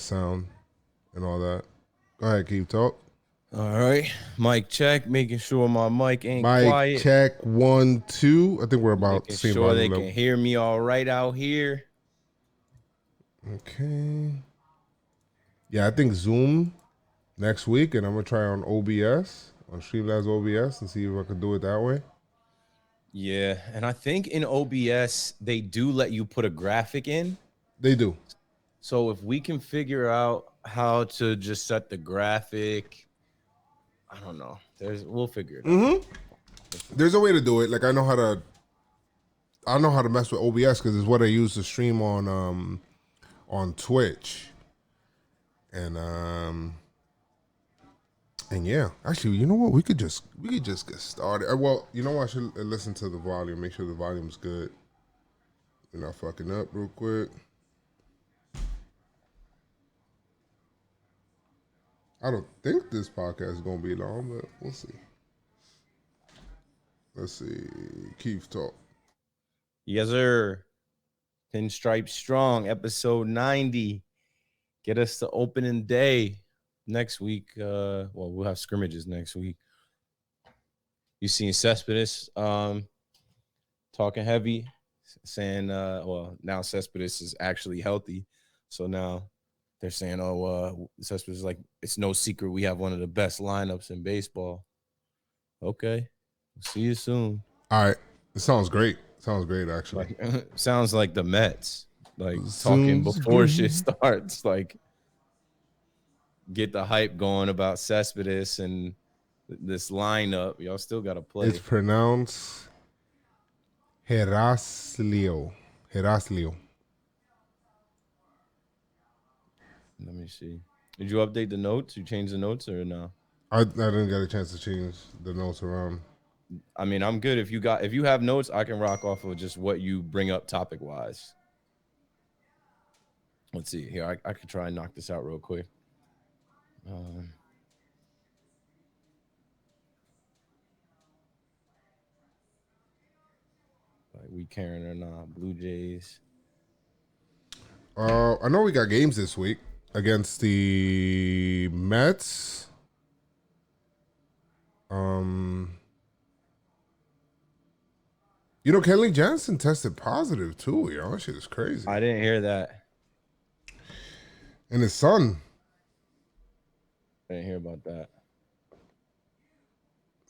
sound and all that. Go ahead, keep talk. All right, mic check, making sure my mic ain't Mic quiet. check 1, 2. I think we're about Making the same sure they volume can hear me all right out here. Okay. Yeah, I think Zoom next week, and I'm gonna try on OBS, on Streamlabs OBS, and see if I can do it that way. Yeah, and I think in OBS they do let you put a graphic in. They do. So if we can figure out how to just set the graphic, I don't know. We'll figure it out. There's a way to do it. Like I know how to mess with OBS because it's what I use to stream on Twitch. And yeah, actually, you know what? We could just get started. Well, you know what? I should listen to the volume. Make sure the volume's good. We're not fucking up real quick. I don't think this podcast is gonna be long, but we'll see. Let's see. Keith talk. Yes, sir. Pinstripe Strong, episode 90. Get us to opening day next week. Well, we'll have scrimmages next week. You seen Cespedes talking heavy, saying well, now Cespedes is actually healthy. So now they're saying, Cespedes is like, it's no secret we have one of the best lineups in baseball. Okay. See you soon. All right. It sounds great. Sounds great, actually. Like, sounds like the Mets, like talking before shit starts, like get the hype going about Cespedes and this lineup. Y'all still got to play. It's pronounced Heraslio. Heraslio. Let me see. Did you update the notes? You changed the notes or no? I didn't get a chance to change the notes around. I mean, I'm good. If you have notes, I can rock off of just what you bring up topic wise. Let's see here. I could try and knock this out real quick. Like we caring or not? Blue Jays. I know we got games this week against the Mets. You know, Kenley Jansen tested positive too. Yo, that shit is crazy. I didn't hear that. And his son. I didn't hear about that.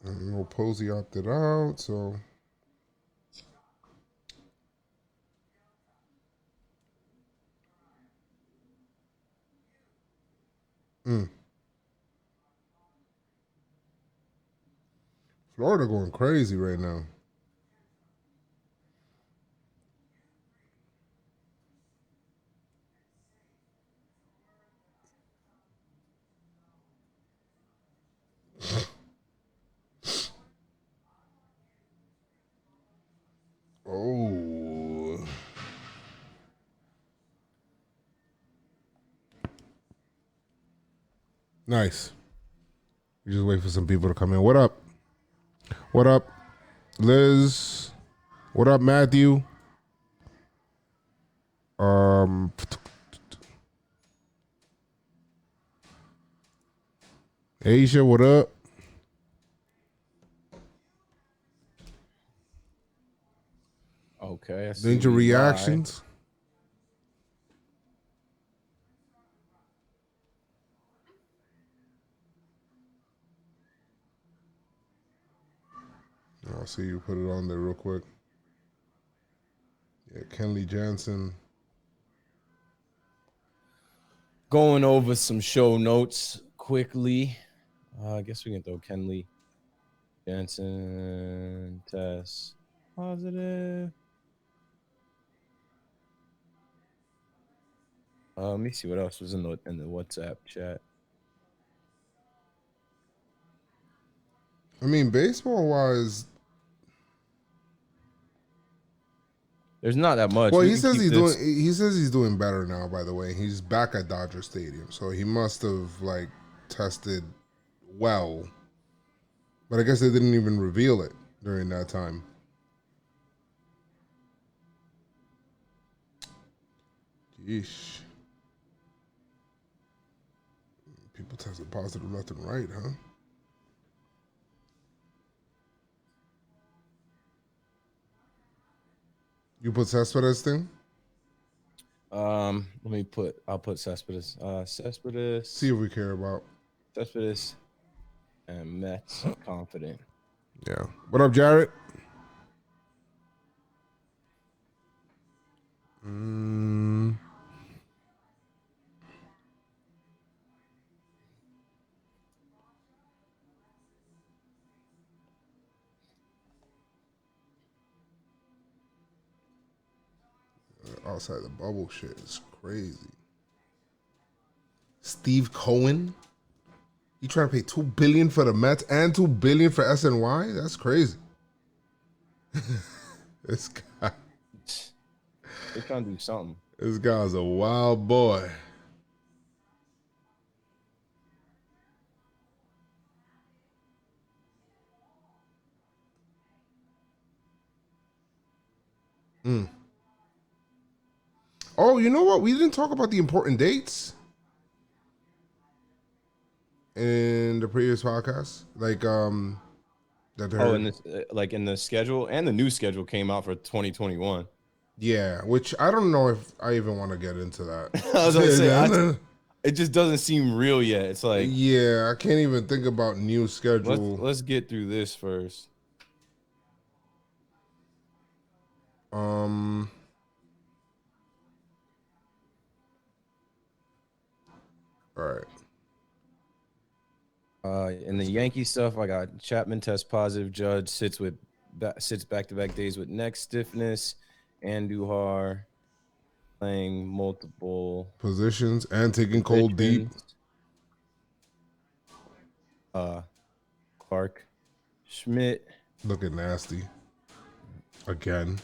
And no Posey opted out, so. Florida going crazy right now. Oh. Nice. We just wait for some people to come in. What up? What up, Liz? What up, Matthew? Asia, what up? Okay. Ninja reactions. I'll see you put it on there real quick. Yeah, Kenley Jansen. Going over some show notes quickly. I guess we can throw Kenley Jansen test positive. Let me see what else was in the WhatsApp chat. I mean, baseball wise, there's not that much. Well, he says he's doing better now. By the way, he's back at Dodger Stadium, so he must have like tested well. But I guess they didn't even reveal it during that time. Yeesh. People tested positive left and right, huh? You put Cespedes thing? I'll put Cespedes. Cespedes. See if we care about. Cespedes and Mets confident. Yeah. What up, Jarrett? Outside the bubble shit is crazy. Steve Cohen? You trying to pay $2 billion for the Mets and $2 billion for SNY? That's crazy. This guy. They're trying to do something. This guy's a wild boy. Oh, you know what? We didn't talk about the important dates in the previous podcast. Like, that they're, in this, like in the schedule, and the new schedule came out for 2021. Yeah, which I don't know if I even want to get into that. I was gonna say, it just doesn't seem real yet. It's like, yeah, I can't even think about new schedule. let's get through this first. All right. In the Yankee stuff, I got Chapman test positive. Judge sits back-to-back days with neck stiffness. Andujar playing multiple Positions and taking cold deep. Clark Schmidt looking nasty again.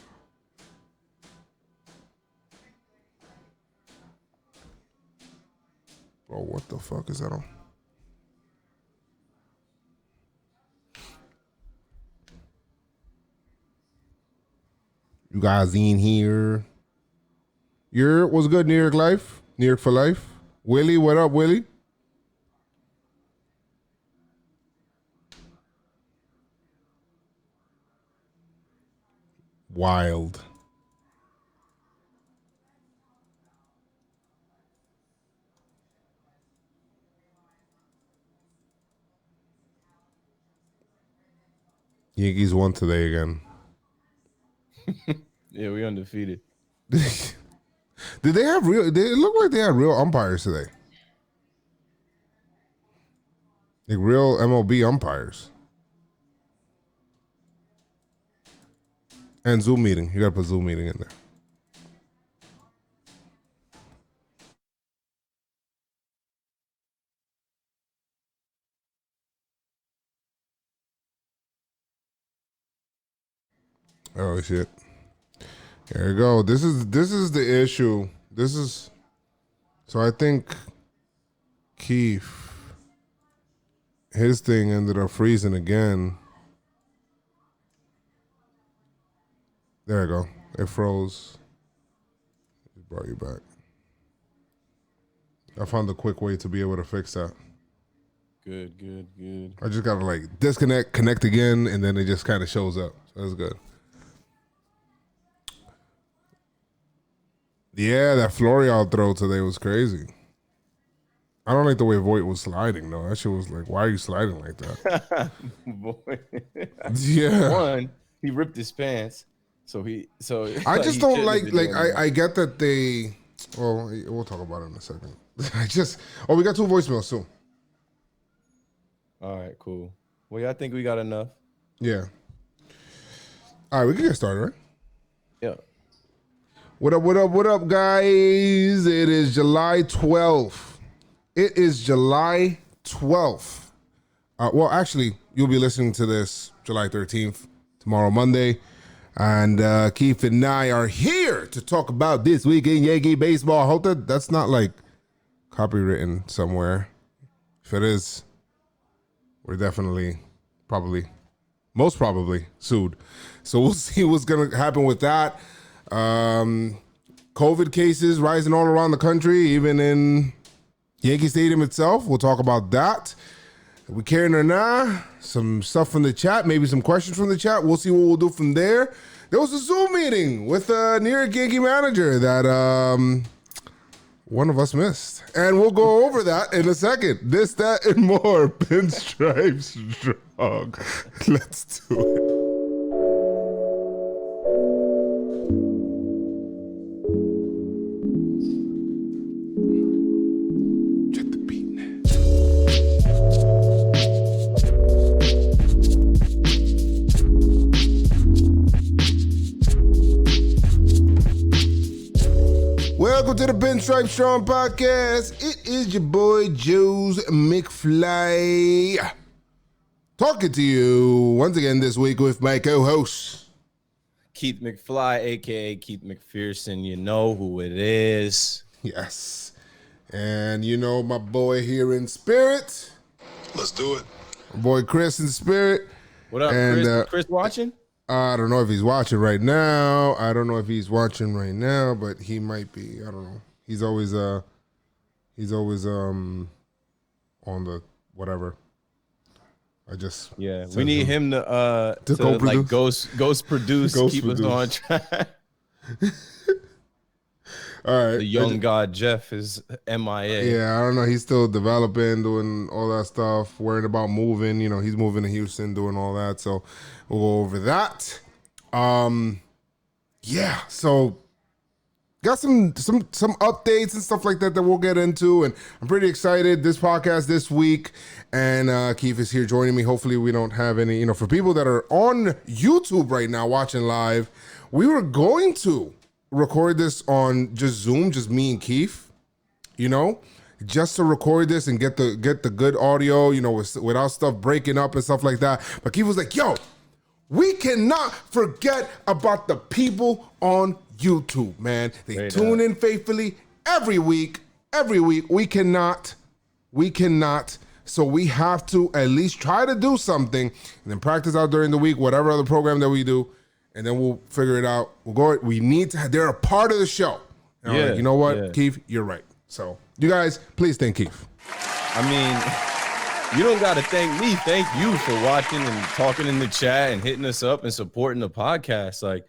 Bro, what the fuck is that on? You guys in here? What's good, New York life? New York for life. Willie, what up, Willie? Wild. Yankees won today again. Yeah, we undefeated. Did they have real? It looked like they had real umpires today. Like real MLB umpires. And Zoom meeting. You gotta put Zoom meeting in there. Oh shit. Here we go. This is the issue. So I think Keith, his thing ended up freezing again. There we go. It froze. It brought you back. I found a quick way to be able to fix that. Good. I just gotta like disconnect, connect again, and then it just kind of shows up. So that's good. Yeah, that Florial throw today was crazy. I don't like the way Voit was sliding though. That shit was like, why are you sliding like that? Boy. Yeah. One, he ripped his pants. So I just don't like I get that they. Well, we'll talk about it in a second. We got 2 voicemails too. All right, cool. Well, yeah, I think we got enough. Yeah. All right, we can get started, right? Yeah. What up, guys? It is July 12th. It is July 12th. Well, actually, you'll be listening to this July 13th, tomorrow, Monday. And Keith and I are here to talk about this week in Yankee baseball. I hope that's not like copywritten somewhere. If it is, we're definitely, most probably sued. So we'll see what's going to happen with that. COVID cases rising all around the country, even in Yankee Stadium itself. We'll talk about that. If we caring or not, some stuff from the chat, maybe some questions from the chat. We'll see what we'll do from there. There was a Zoom meeting with a New York Yankee manager that one of us missed. And we'll go over that in a second. This, that, and more. Pinstripes strong. Let's do it. Welcome to the Pinstripe Strong Podcast. It is your boy, Joe's McFly. Talking to you once again this week with my co-host, Keith McFly, a.k.a. Keith McPherson. You know who it is. Yes. And you know my boy here in spirit. Let's do it. My boy Chris in spirit. What up, and, Chris? Chris watching? I don't know if he's watching right now. But he might be. I don't know. He's always on the whatever. We need him to like ghost produce, keep us on track. All right. The young god Jeff is MIA. Yeah, I don't know. He's still developing, doing all that stuff, worrying about moving. You know, he's moving to Houston, doing all that. So we'll go over that. Yeah. So got some updates and stuff like that we'll get into, and I'm pretty excited. This podcast this week, and Keith is here joining me. Hopefully, we don't have any. You know, for people that are on YouTube right now watching live, we were going to record this on just Zoom, just me and Keith, you know, just to record this and get the good audio, you know, without stuff breaking up and stuff like that. But Keith was like, yo, we cannot forget about the people on YouTube, man. They tune in faithfully every week. We cannot. So we have to at least try to do something and then practice out during the week, whatever other program that we do. And then we'll figure it out. We'll go. We need to. They're a part of the show. And I'm like, you know what, Keith, you're right. So you guys, please thank Keith. I mean, you don't got to thank me. Thank you for watching and talking in the chat and hitting us up and supporting the podcast. Like,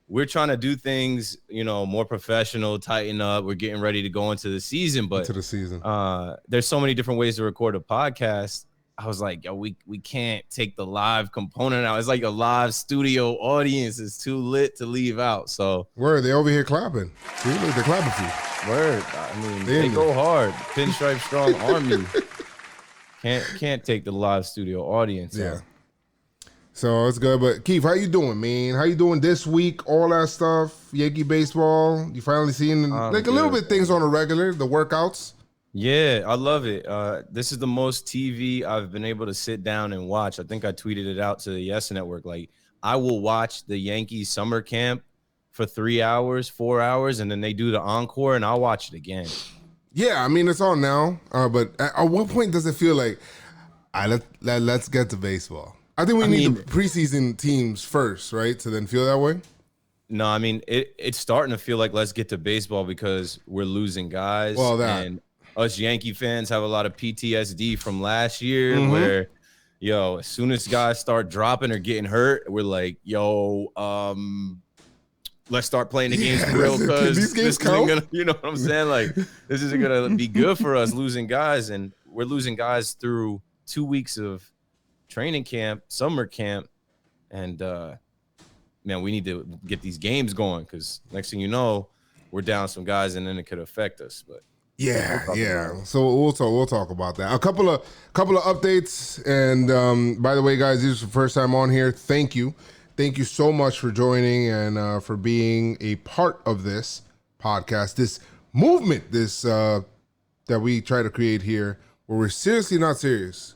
we're trying to do things, you know, more professional, tighten up. We're getting ready to go into the season, but there's so many different ways to record a podcast. I was like, yo, we can't take the live component out. It's like a live studio audience is too lit to leave out. So word, they over here clapping. See, look, they're clapping for you. Word. I mean, they go hard. Pinstripe strong army. Can't take the live studio audience. Yeah. So it's good. But Keith, how you doing, man? How you doing this week? All that stuff, Yankee baseball. You finally seeing like a little bit things on a regular, the workouts. Yeah, I love it. This is the most TV I've been able to sit down and watch. I think I tweeted it out to the Yes Network. Like, I will watch the Yankees summer camp for 3 hours, 4 hours, and then they do the encore, and I'll watch it again. Yeah, I mean, it's on now. But at what point does it feel like, let's get to baseball? I think we need the preseason teams first, right, to then feel that way? No, I mean, it's starting to feel like let's get to baseball because we're losing guys. Well, that. And us Yankee fans have a lot of PTSD from last year where, yo, as soon as guys start dropping or getting hurt, we're like, yo, let's start playing the games for real because these games count. You know what I'm saying? Like, this isn't going to be good for us losing guys. And we're losing guys through 2 weeks of training camp, summer camp. And, man, we need to get these games going because next thing you know, we're down some guys and then it could affect us. But yeah. So we'll talk about that. A couple of updates. And by the way, guys, this is the first time on here. Thank you so much for joining and for being a part of this podcast, this movement, this that we try to create here, where we're seriously not serious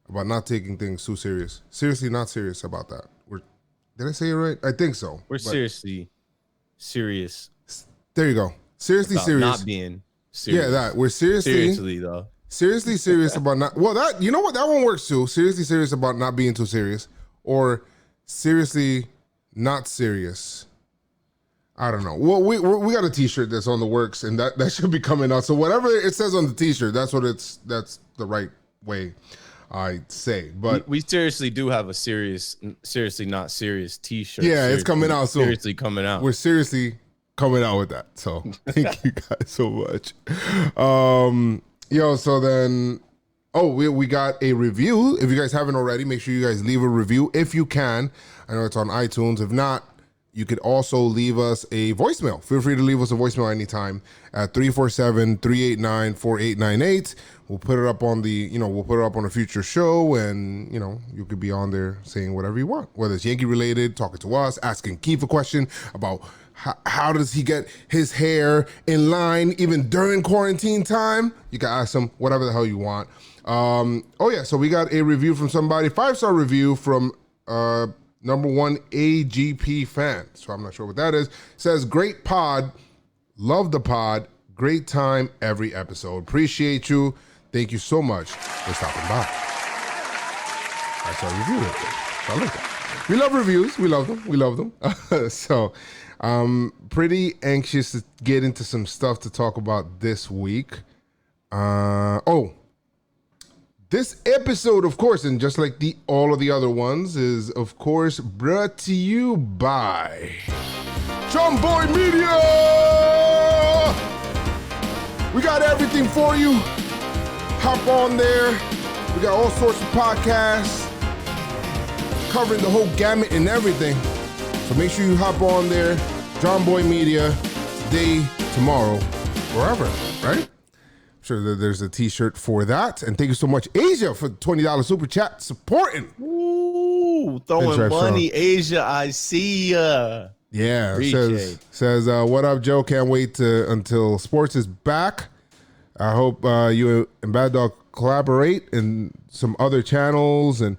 about not taking things too serious. Seriously not serious about that. Did I say it right? I think so. We're seriously serious. There you go. Seriously serious. Not being serious. Yeah, that. We're seriously though. Seriously serious about not. Well, that, you know what? That one works too. Seriously serious about not being too serious, or seriously not serious I don't know. Well, we got a T-shirt that's on the works, and that should be coming out. So whatever it says on the T-shirt, that's the right way, I'd say. But we seriously do have a seriously not serious T-shirt. yeah, it's coming out soon. Seriously coming out. We're seriously coming out with that. So thank you guys so much. So then, we got a review. If you guys haven't already, make sure you guys leave a review if you can. I know it's on iTunes. If not, you could also leave us a voicemail. Feel free to leave us a voicemail anytime at 347-389-4898. We'll put it up on a future show, and you could be on there saying whatever you want, whether it's Yankee related, talking to us, asking Keith a question about how does he get his hair in line even during quarantine time. You can ask him whatever the hell you want. So we got a review from somebody, 5-star review from number one AGP fan. So I'm not sure what that is. Says, great pod. Love the pod. Great time every episode. Appreciate you. Thank you so much for stopping by. That's our review. I like that. We love reviews. We love them. So I'm pretty anxious to get into some stuff to talk about this week. This episode, of course, and just like all of the other ones, is, of course, brought to you by JomboyMedia! We got everything for you. Hop on there. We got all sorts of podcasts covering the whole gamut and everything. So make sure you hop on there. JomboyMedia, today, tomorrow, wherever, right? Sure that there's a T-shirt for that. And thank you so much, Asia, for the $20 super chat supporting. Ooh, throwing money, Asia. I see ya. Yeah, says what up, Joe? Can't wait until sports is back. I hope you and Bad Dog collaborate in some other channels. And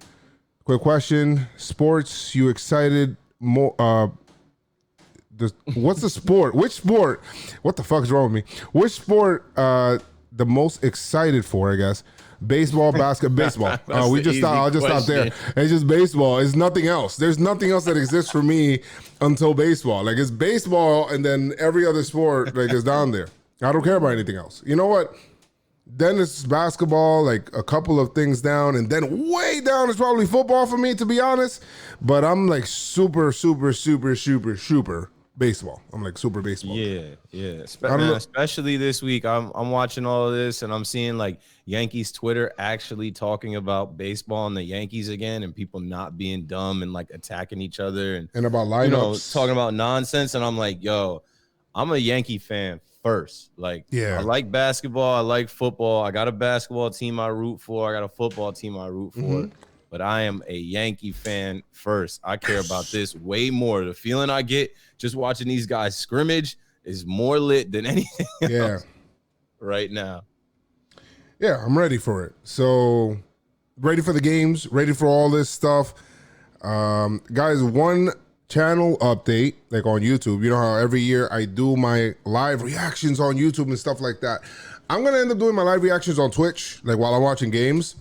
quick question: sports? You excited more? What's the sport? Which sport? What the fuck is wrong with me? Which sport? The most excited for, I guess. Baseball, baseball. I'll just stop there. It's just baseball. It's nothing else. There's nothing else that exists for me until baseball. Like, it's baseball, and then every other sport is down there. I don't care about anything else. You know what? Then it's basketball, like a couple of things down, and then way down is probably football for me, to be honest. But I'm like super baseball. I'm like super baseball. Yeah. Especially this week, I'm watching all of this, and I'm seeing like Yankees Twitter actually talking about baseball and the Yankees again, and people not being dumb and like attacking each other and about lineups, talking about nonsense. And I'm like, yo, I'm a Yankee fan first. Like, I like basketball, I like football. I got a basketball team I root for. I got a football team I root for. Mm-hmm. But I am a Yankee fan first. I care about this way more. The feeling I get just watching these guys scrimmage is more lit than anything else right now. Yeah, I'm ready for it. So, ready for the games, ready for all this stuff. Guys, one channel update, like on YouTube. You know how every year I do my live reactions on YouTube and stuff like that. I'm going to end up doing my live reactions on Twitch, like while I'm watching games.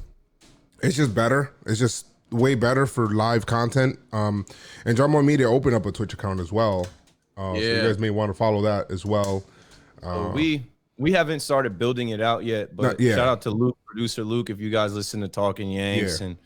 It's just better. It's just way better for live content. And JomboyMedia opened up a Twitch account as well. So you guys may want to follow that as well. We haven't started building it out yet, but shout out to Luke, producer Luke, if you guys listen to Talking Yanks and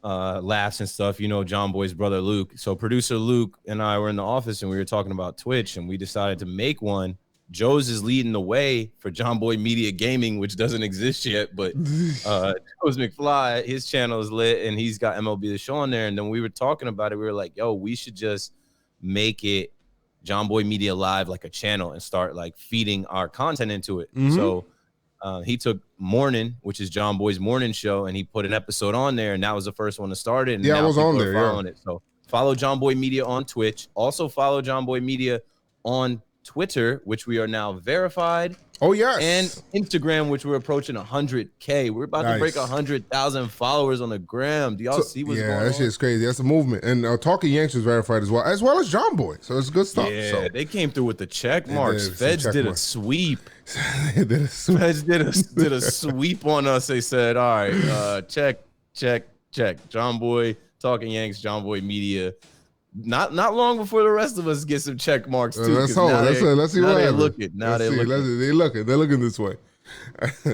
laughs and stuff, John Boy's brother Luke. So producer Luke and I were in the office, and we were talking about Twitch, and we decided to make one. Joe's is leading the way for JomboyMedia Gaming, which doesn't exist yet, but Joe's McFly, his channel is lit, and he's got MLB The Show on there. And then we were talking about it. We were like, yo, we should just make it JomboyMedia Live, like a channel, and start like feeding our content into it. Mm-hmm. So he took Morning, which is John Boy's morning show, and he put an episode on there, and that was the first one to start it. And I was on there. Following it. So follow JomboyMedia on Twitch. Also follow JomboyMedia on Twitter, which we are now verified. Oh, yes. And Instagram, which we're approaching 100K. We're about to break 100,000 followers on the gram. Do y'all see what's going on? Yeah, that shit's crazy. That's a movement. And Talking Yanks was verified as well as John Boy. So it's good stuff. Yeah, they came through with the check marks. Feds did a sweep. Feds did a sweep on us. They said, all right, check. John Boy, Talking Yanks, JomboyMedia. not long before the rest of us get some check marks too. Let's hope. Let's see what happens. They're looking this way.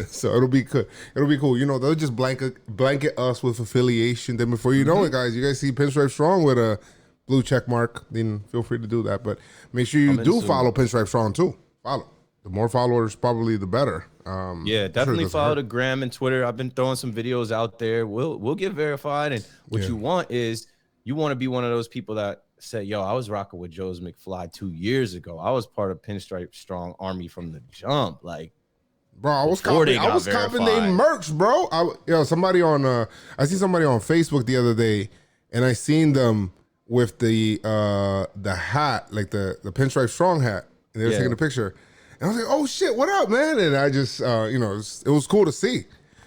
So it'll be good. It'll be cool. You know, they'll just blanket us with affiliation. Then before you know it, guys, you guys see Pinstripe Strong with a blue check mark, then feel free to do that. But make sure you do follow Pinstripe Strong too. Follow. The more followers, probably the better. Yeah, definitely follow the gram and Twitter. I've been throwing some videos out there. We'll get verified. And what you want is you want to be one of those people that say, yo, I was rocking with Joe's McFly 2 years ago. I was part of Pinstripe Strong Army from the jump. Like, bro, I was copping their merch, bro. Somebody on I see somebody on Facebook the other day, and I seen them with the hat, like the Pinstripe Strong hat, and they were taking a picture. And I was like, oh shit, what up, man? And I just it was cool to see.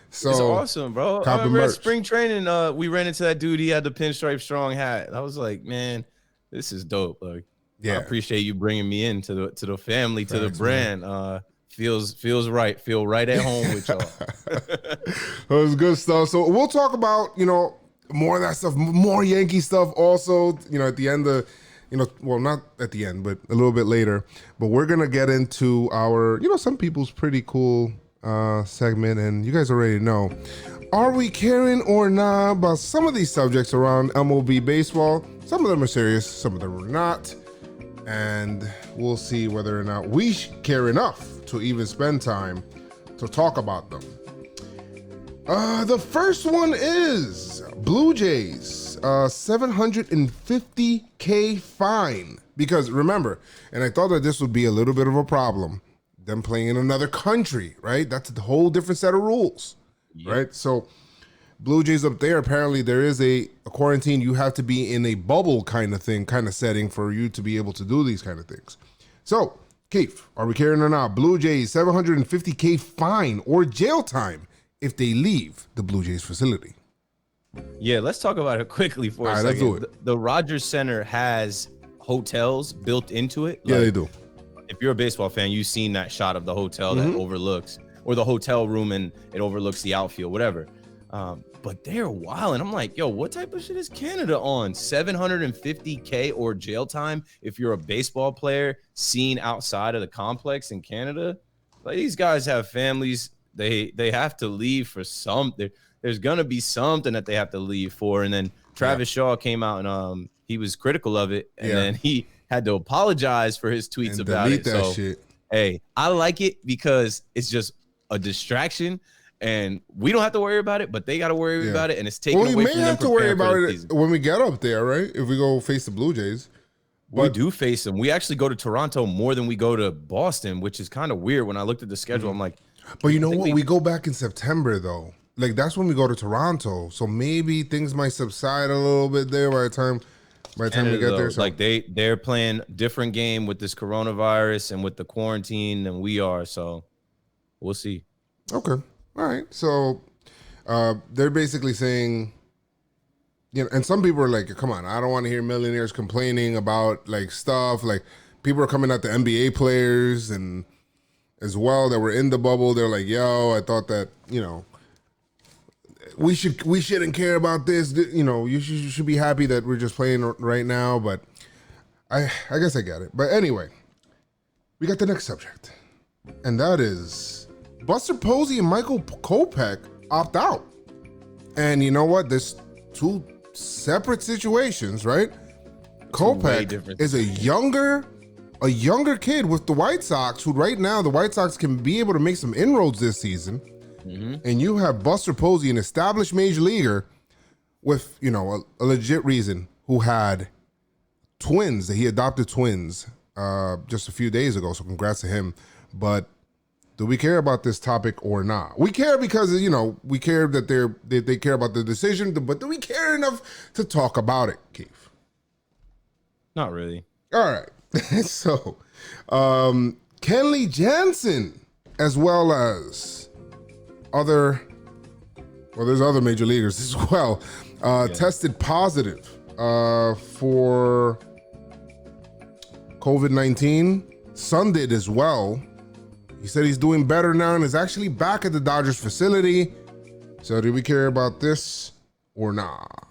So it's awesome, bro. I remember at spring training, we ran into that dude. He had the Pinstripe Strong hat. I was like, man, this is dope. Like, I appreciate you bringing me into the family, to the brand. Man. Feels right. Feel right at home with y'all. It was good stuff. So we'll talk about, more of that stuff, more Yankee stuff also, at the end of, well, not at the end, but a little bit later. But we're going to get into our, some people's pretty cool segment. And you guys already know, are we caring or not about some of these subjects around MLB baseball? Some of them are serious, some of them are not. And we'll see whether or not we care enough to even spend time to talk about them. The first one is Blue Jays, $750K fine. Because remember, and I thought that this would be a little bit of a problem, them playing in another country, right? That's a whole different set of rules, right? So Blue Jays up there, apparently there is a quarantine. You have to be in a bubble kind of setting for you to be able to do these kind of things. So, Keith, are we caring or not? Blue Jays, $750K fine or jail time if they leave the Blue Jays facility. Yeah, let's talk about it quickly for a second. Let's do it. The Rogers Center has hotels built into it. Yeah, they do. If you're a baseball fan, you've seen that shot of the hotel that overlooks, or the hotel room and it overlooks the outfield, whatever. But they're wild. And I'm like, yo, what type of shit is Canada on? $750K or jail time if you're a baseball player seen outside of the complex in Canada? Like, these guys have families. They have to leave for something. There's going to be something that they have to leave for. And then Travis Shaw came out and he was critical of it. And then he had to apologize for his tweets about it. So, hey, I like it because it's just a distraction. And we don't have to worry about it, but they got to worry about it, and it's taken away from them. We may have to worry about it when we get up there, right? If we go face the Blue Jays. We do face them. We actually go to Toronto more than we go to Boston, which is kind of weird. When I looked at the schedule, I'm like... But you know what? We go back in September, though. Like, that's when we go to Toronto. So maybe things might subside a little bit there by the time we get there. So. Like, they're playing different game with this coronavirus and with the quarantine than we are. So we'll see. Okay. All right, so they're basically saying, and some people are like, come on, I don't want to hear millionaires complaining about like stuff. Like, people are coming at the NBA players and as well that were in the bubble. They're like, yo, I thought that, we shouldn't care about this. You should be happy that we're just playing right now. But I guess I get it. But anyway, we got the next subject, and that is Buster Posey and Michael Kopech opt out. And you know what? There's two separate situations, right? Kopech is a younger kid with the White Sox, who right now the White Sox can be able to make some inroads this season. And you have Buster Posey, an established major leaguer with, a legit reason, who had twins, that he adopted twins just a few days ago. So congrats to him. But do we care about this topic or not? We care because, we care that they care about the decision, but do we care enough to talk about it, Keith? Not really. All right. So, Kenley Jansen, as well as there's other major leaguers as well, tested positive for COVID-19. Son did as well. He said he's doing better now and is actually back at the Dodgers facility. So do we care about this or not?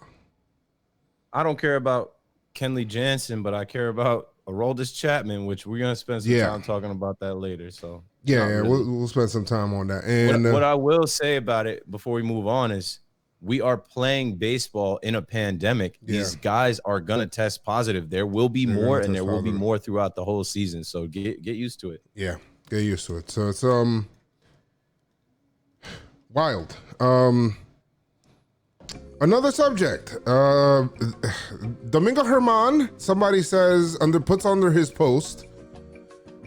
I don't care about Kenley Jansen, but I care about Aroldis Chapman, which we're gonna spend some time talking about that later. So we'll spend some time on that. And what I will say about it before we move on is we are playing baseball in a pandemic. These guys are gonna test positive. There will be more, and there will be more throughout the whole season. So get used to it. Yeah, get used to it. So it's wild. Another subject. Domingo Herman, somebody says puts under his post,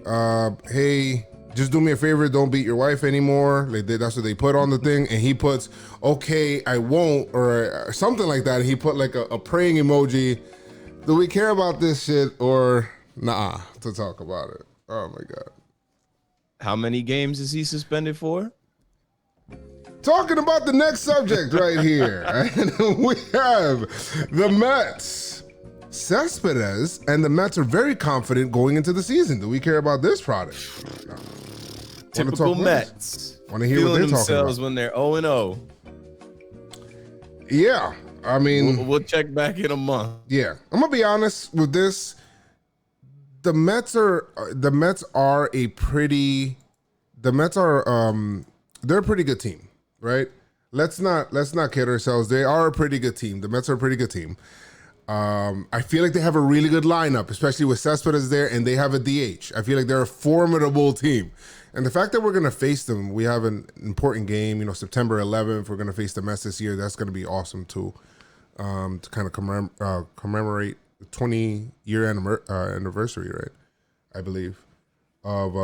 hey, just do me a favor, don't beat your wife anymore. That's what they put on the thing, and he puts, okay, I won't, or something like that. He put like a praying emoji. Do we care about this shit or nah to talk about it? Oh my God. How many games is he suspended for? Talking about the next subject right here. And we have the Mets. Cespedes and the Mets are very confident going into the season. Do we care about this product? No. Typical Mets. Want to hear what they're talking about when they're 0-0. Yeah, I mean, we'll check back in a month. Yeah, I'm gonna be honest with this. The Mets are they're a pretty good team, right? Let's not kid ourselves. They are a pretty good team. The Mets are a pretty good team. I feel like they have a really good lineup, especially with Cespedes there, and they have a DH. I feel like they're a formidable team. And the fact that we're going to face them, we have an important game, September 11th, we're going to face the Mets this year. That's going to be awesome too, to kind of commemorate the 20-year anniversary, right? I believe of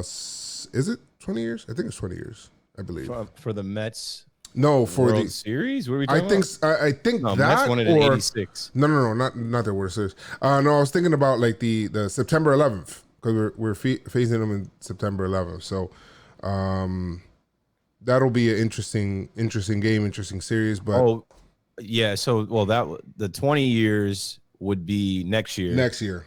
is it 20 years? I think it's 20 years. I believe for the Mets. No, for World the Series. What are we talking about? I think no, that Mets won it in '86. No, not the World Series. No, I was thinking about like the September 11th because we're facing them in September 11th. So that'll be an interesting game, interesting series. But yeah. So the 20 years would be next year,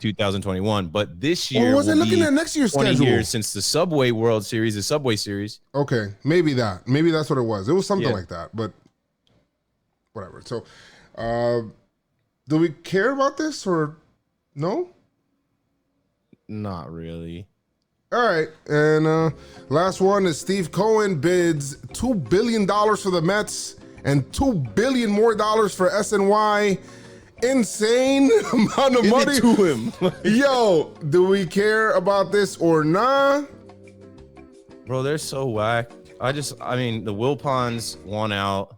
2021. But this year, was I looking at next year's 20 schedule? Years since the Subway World Series, the Subway Series. Okay, maybe that's what it was. It was something like that, but whatever. So, do we care about this or no? Not really. All right, and last one is Steve Cohen bids $2 billion for the Mets and $2 billion more for SNY. Insane amount of money to him. Yo, do we care about this or nah? Bro, they're so whack. I mean, the Wilpons won out.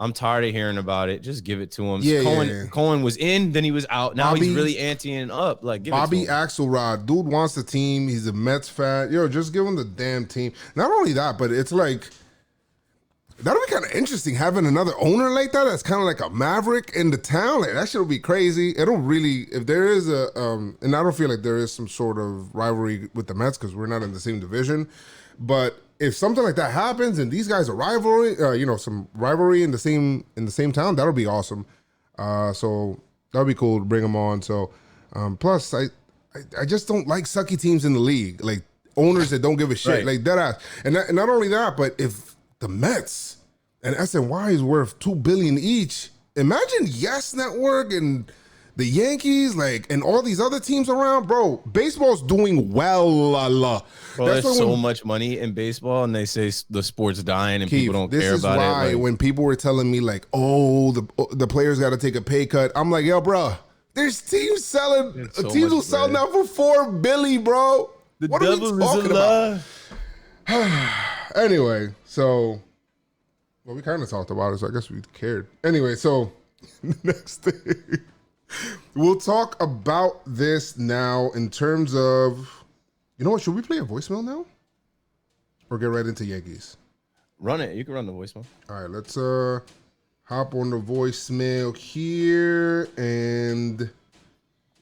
I'm tired of hearing about it. Just give it to him. Cohen was in, then he was out. Now he's really anteing up. Like, give Bobby it to him. Axelrod, dude wants the team. He's a Mets fan. Yo, just give him the damn team. Not only that, but it's like, that'll be kind of interesting having another owner like that. That's kind of like a maverick in the town. Like, that shit will be crazy. It'll really, if there is and I don't feel like there is some sort of rivalry with the Mets because we're not in the same division. But if something like that happens and these guys are rivalry, some rivalry in the same town, that'll be awesome. So that'll be cool to bring them on. So plus, I just don't like sucky teams in the league, like owners that don't give a shit, like that ass. And not only that, but if the Mets and SNY is worth $2 billion each. Imagine Yes Network and the Yankees, and all these other teams around, bro. Baseball's doing well. Bro, there's so much money in baseball, and they say the sport's dying and people don't care about it. This is why when people were telling me the players got to take a pay cut, I'm like, yo, bro, there's teams selling. Teams will sell now for $4 billion, bro. What are we talking about? Anyway, so we kind of talked about it, so I guess we cared. Anyway, so next thing, we'll talk about this now in terms of, you know what? Should we play a voicemail now, or get right into Yankees? Run it. You can run the voicemail. All right, let's hop on the voicemail here and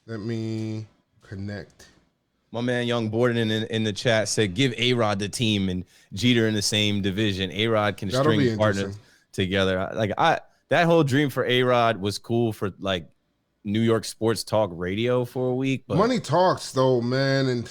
let me connect. My man Young Borden in the chat said, give A-Rod the team and Jeter in the same division. A-Rod can string partners together. That whole dream for A-Rod was cool for New York sports talk radio for a week. But money talks though, man. And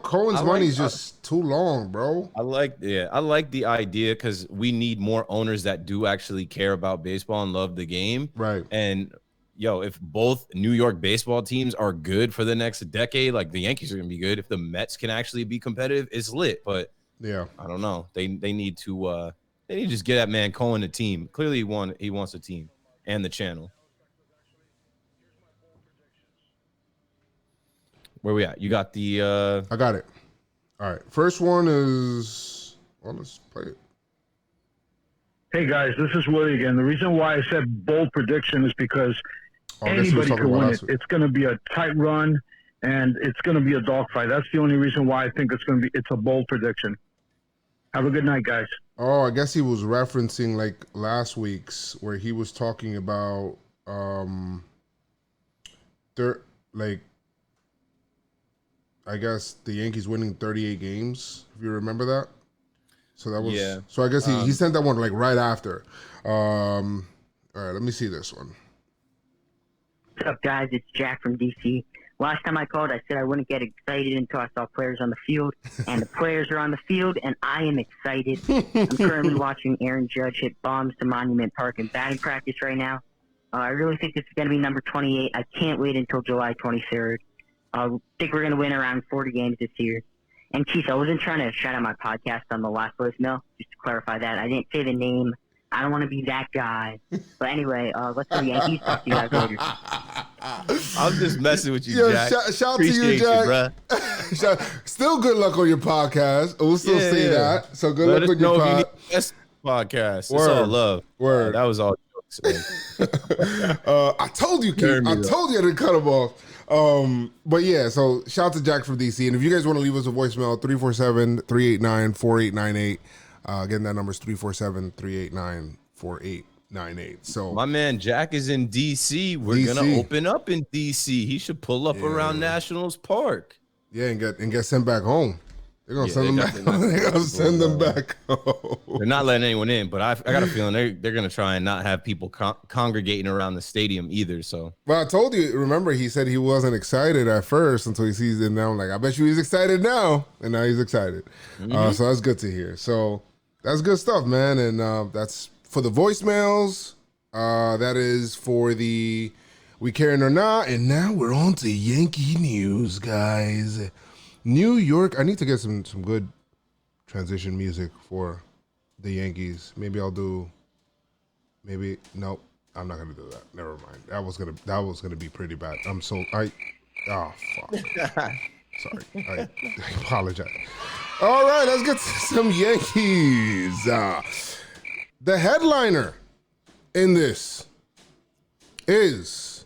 Cohen's money is just too long, bro. I like the idea because we need more owners that do actually care about baseball and love the game. Right. And yo, if both New York baseball teams are good for the next decade, like the Yankees are gonna be good. If the Mets can actually be competitive, it's lit. But Yeah, I don't know. They need to just get that man Cohen a team. Clearly, he wants a team and the channel. Where we at? You got the I got it. All right. First one is, well, let's play it. Hey guys, this is Willie again. The reason why I said bold prediction is because anybody could win it. It's going to be a tight run, and it's going to be a dogfight. That's the only reason why I think it's a bold prediction. Have a good night, guys. Oh, I guess he was referencing like last week's where he was talking about like I guess the Yankees winning 38 games. If you remember that. So that was So I guess he sent that one like right after. All right, let me see this one. What's up, guys? It's Jack from DC. Last time I called, I said I wouldn't get excited until I saw players on the field, and the players are on the field, and I am excited. I'm currently watching Aaron Judge hit bombs to Monument Park in batting practice right now. I really think this is going to be number 28. I can't wait until July 23rd. I think we're going to win around 40 games this year. And Keith, I wasn't trying to shout out my podcast on the last voicemail, just to clarify that. I didn't say the name. I don't want to be that guy. But anyway, let's go Yankees. Talk to you guys later. I'm just messing with you, Jack. Shout to you, Jack. Still good luck on your podcast. We'll still say that. So good luck on your podcast. It's all love. Word. That was all jokes. I told you, Keith. I told you I didn't cut him off. But yeah, so shout out to Jack from DC. And if you guys want to leave us a voicemail, 347-389-4898. Again, that number is 347-389-4898. So my man Jack is in DC. We're gonna open up in DC. He should pull up around Nationals Park. Yeah, and get sent back home. They're gonna send them back. They're gonna send them back home. They're not letting anyone in, but I got a feeling they're gonna try and not have people congregating around the stadium either. So, well, I told you. Remember, he said he wasn't excited at first until he sees it now. I'm like, I bet you he's excited now, and now he's excited. So that's good to hear. So that's good stuff, man. And that's for the voicemails. That is for the We Caring or Not. And now we're on to Yankee news, guys. New York. I need to get some good transition music for the Yankees. Maybe I'll do. Maybe nope. I'm not gonna do that. Never mind. That was gonna be pretty bad. Oh fuck. Sorry. I apologize. All right, let's get to some Yankees. The headliner in this is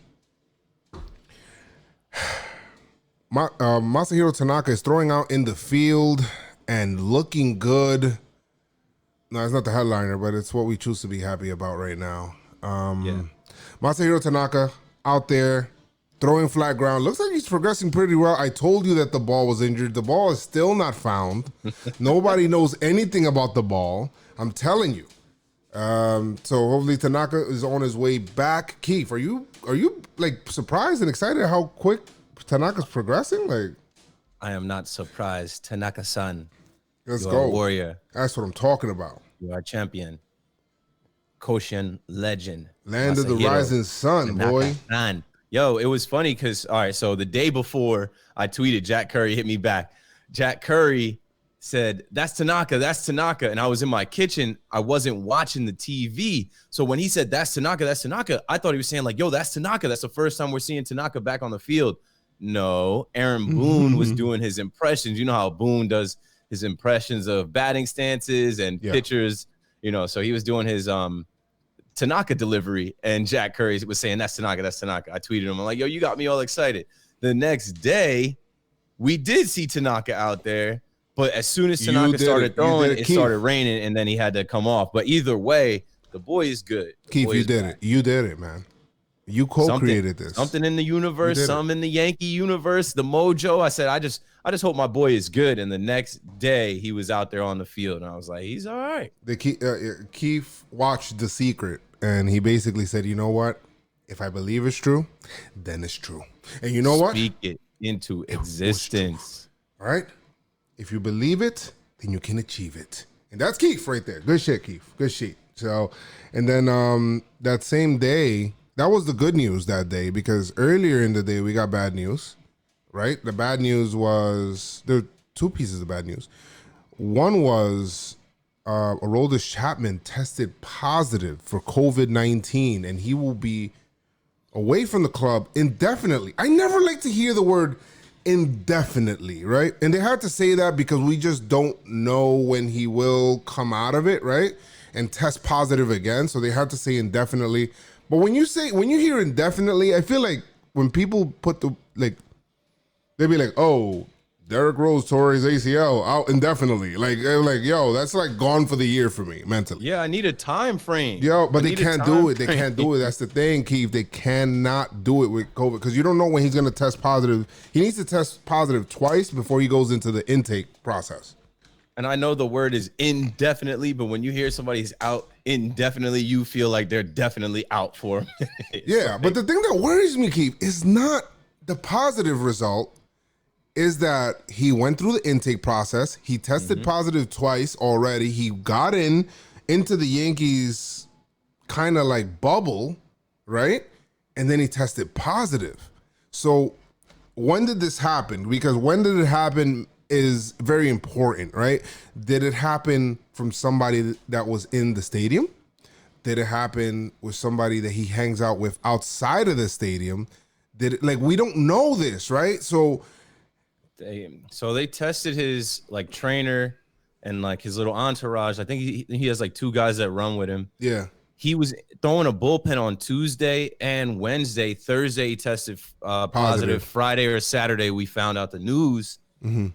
Masahiro Tanaka is throwing out in the field and looking good. No, it's not the headliner, but it's what we choose to be happy about right now. Masahiro Tanaka out there throwing flat ground. Looks like he's progressing pretty well. I told you that the ball was injured. The ball is still not found. Nobody knows anything about the ball. I'm telling you. So hopefully Tanaka is on his way back. Keith, are you like surprised and excited how quick Tanaka's progressing? Like, I am not surprised. Tanaka-san. Let's You're go. a warrior. That's what I'm talking about. You are a champion. Koshin legend. Land of the rising sun, boy. Tanaka-san. Yo, it was funny because, all right, so the day before I tweeted, Jack Curry hit me back. Jack Curry said, that's Tanaka, that's Tanaka. And I was in my kitchen. I wasn't watching the TV. So when he said, that's Tanaka, I thought he was saying like, yo, that's Tanaka. That's the first time we're seeing Tanaka back on the field. No, Aaron Boone was doing his impressions. You know how Boone does his impressions of batting stances and pitchers, so he was doing his Tanaka delivery, and Jack Curry was saying, that's Tanaka, that's Tanaka. I tweeted him. I'm like, yo, you got me all excited. The next day, we did see Tanaka out there, but as soon as Tanaka started throwing, it started raining, and then he had to come off. But either way, the boy is good. Keith, you did it. You did it, man. You co-created this. Something in the universe, some in the Yankee universe, the mojo. I said, I just hope my boy is good. And the next day, he was out there on the field, and I was like, he's all right. Keith watched The Secret, and he basically said, you know what? If I believe it's true, then it's true. And you know what? Speak it into existence. All right? If you believe it, then you can achieve it. And that's Keith right there. Good shit, Keith. Good shit. So, and then that same day, that was the good news that day, because earlier in the day we got bad news, right? The bad news was there were two pieces of bad news. One was Aroldis Chapman tested positive for COVID-19, and he will be away from the club indefinitely. I never like to hear the word indefinitely, right? And they had to say that because we just don't know when he will come out of it, right? And test positive again. So they had to say indefinitely. But when you hear indefinitely, I feel like when people put they'd be like, oh, Derrick Rose tore his ACL out indefinitely. Like, yo, that's like gone for the year for me mentally. Yeah, I need a time frame. Yo, but they can't do it. They can't do it. That's the thing, Keith. They cannot do it with COVID because you don't know when he's going to test positive. He needs to test positive twice before he goes into the intake process. And I know the word is indefinitely, but when you hear somebody's out indefinitely, you feel like they're definitely out for a minute. Yeah, but the thing that worries me, Keith, is not the positive result. Is that he went through the intake process. He tested positive twice already. He got into the Yankees kind of like bubble, right? And then he tested positive. So when did this happen? Because when did it happen is very important, right? Did it happen from somebody that was in the stadium? Did it happen with somebody that he hangs out with outside of the stadium? We don't know this, right? So they tested his like trainer and like his little entourage. I think he has like two guys that run with him. Yeah. He was throwing a bullpen on Tuesday and Wednesday. Thursday he tested positive. Friday or Saturday we found out the news. Mm-hmm.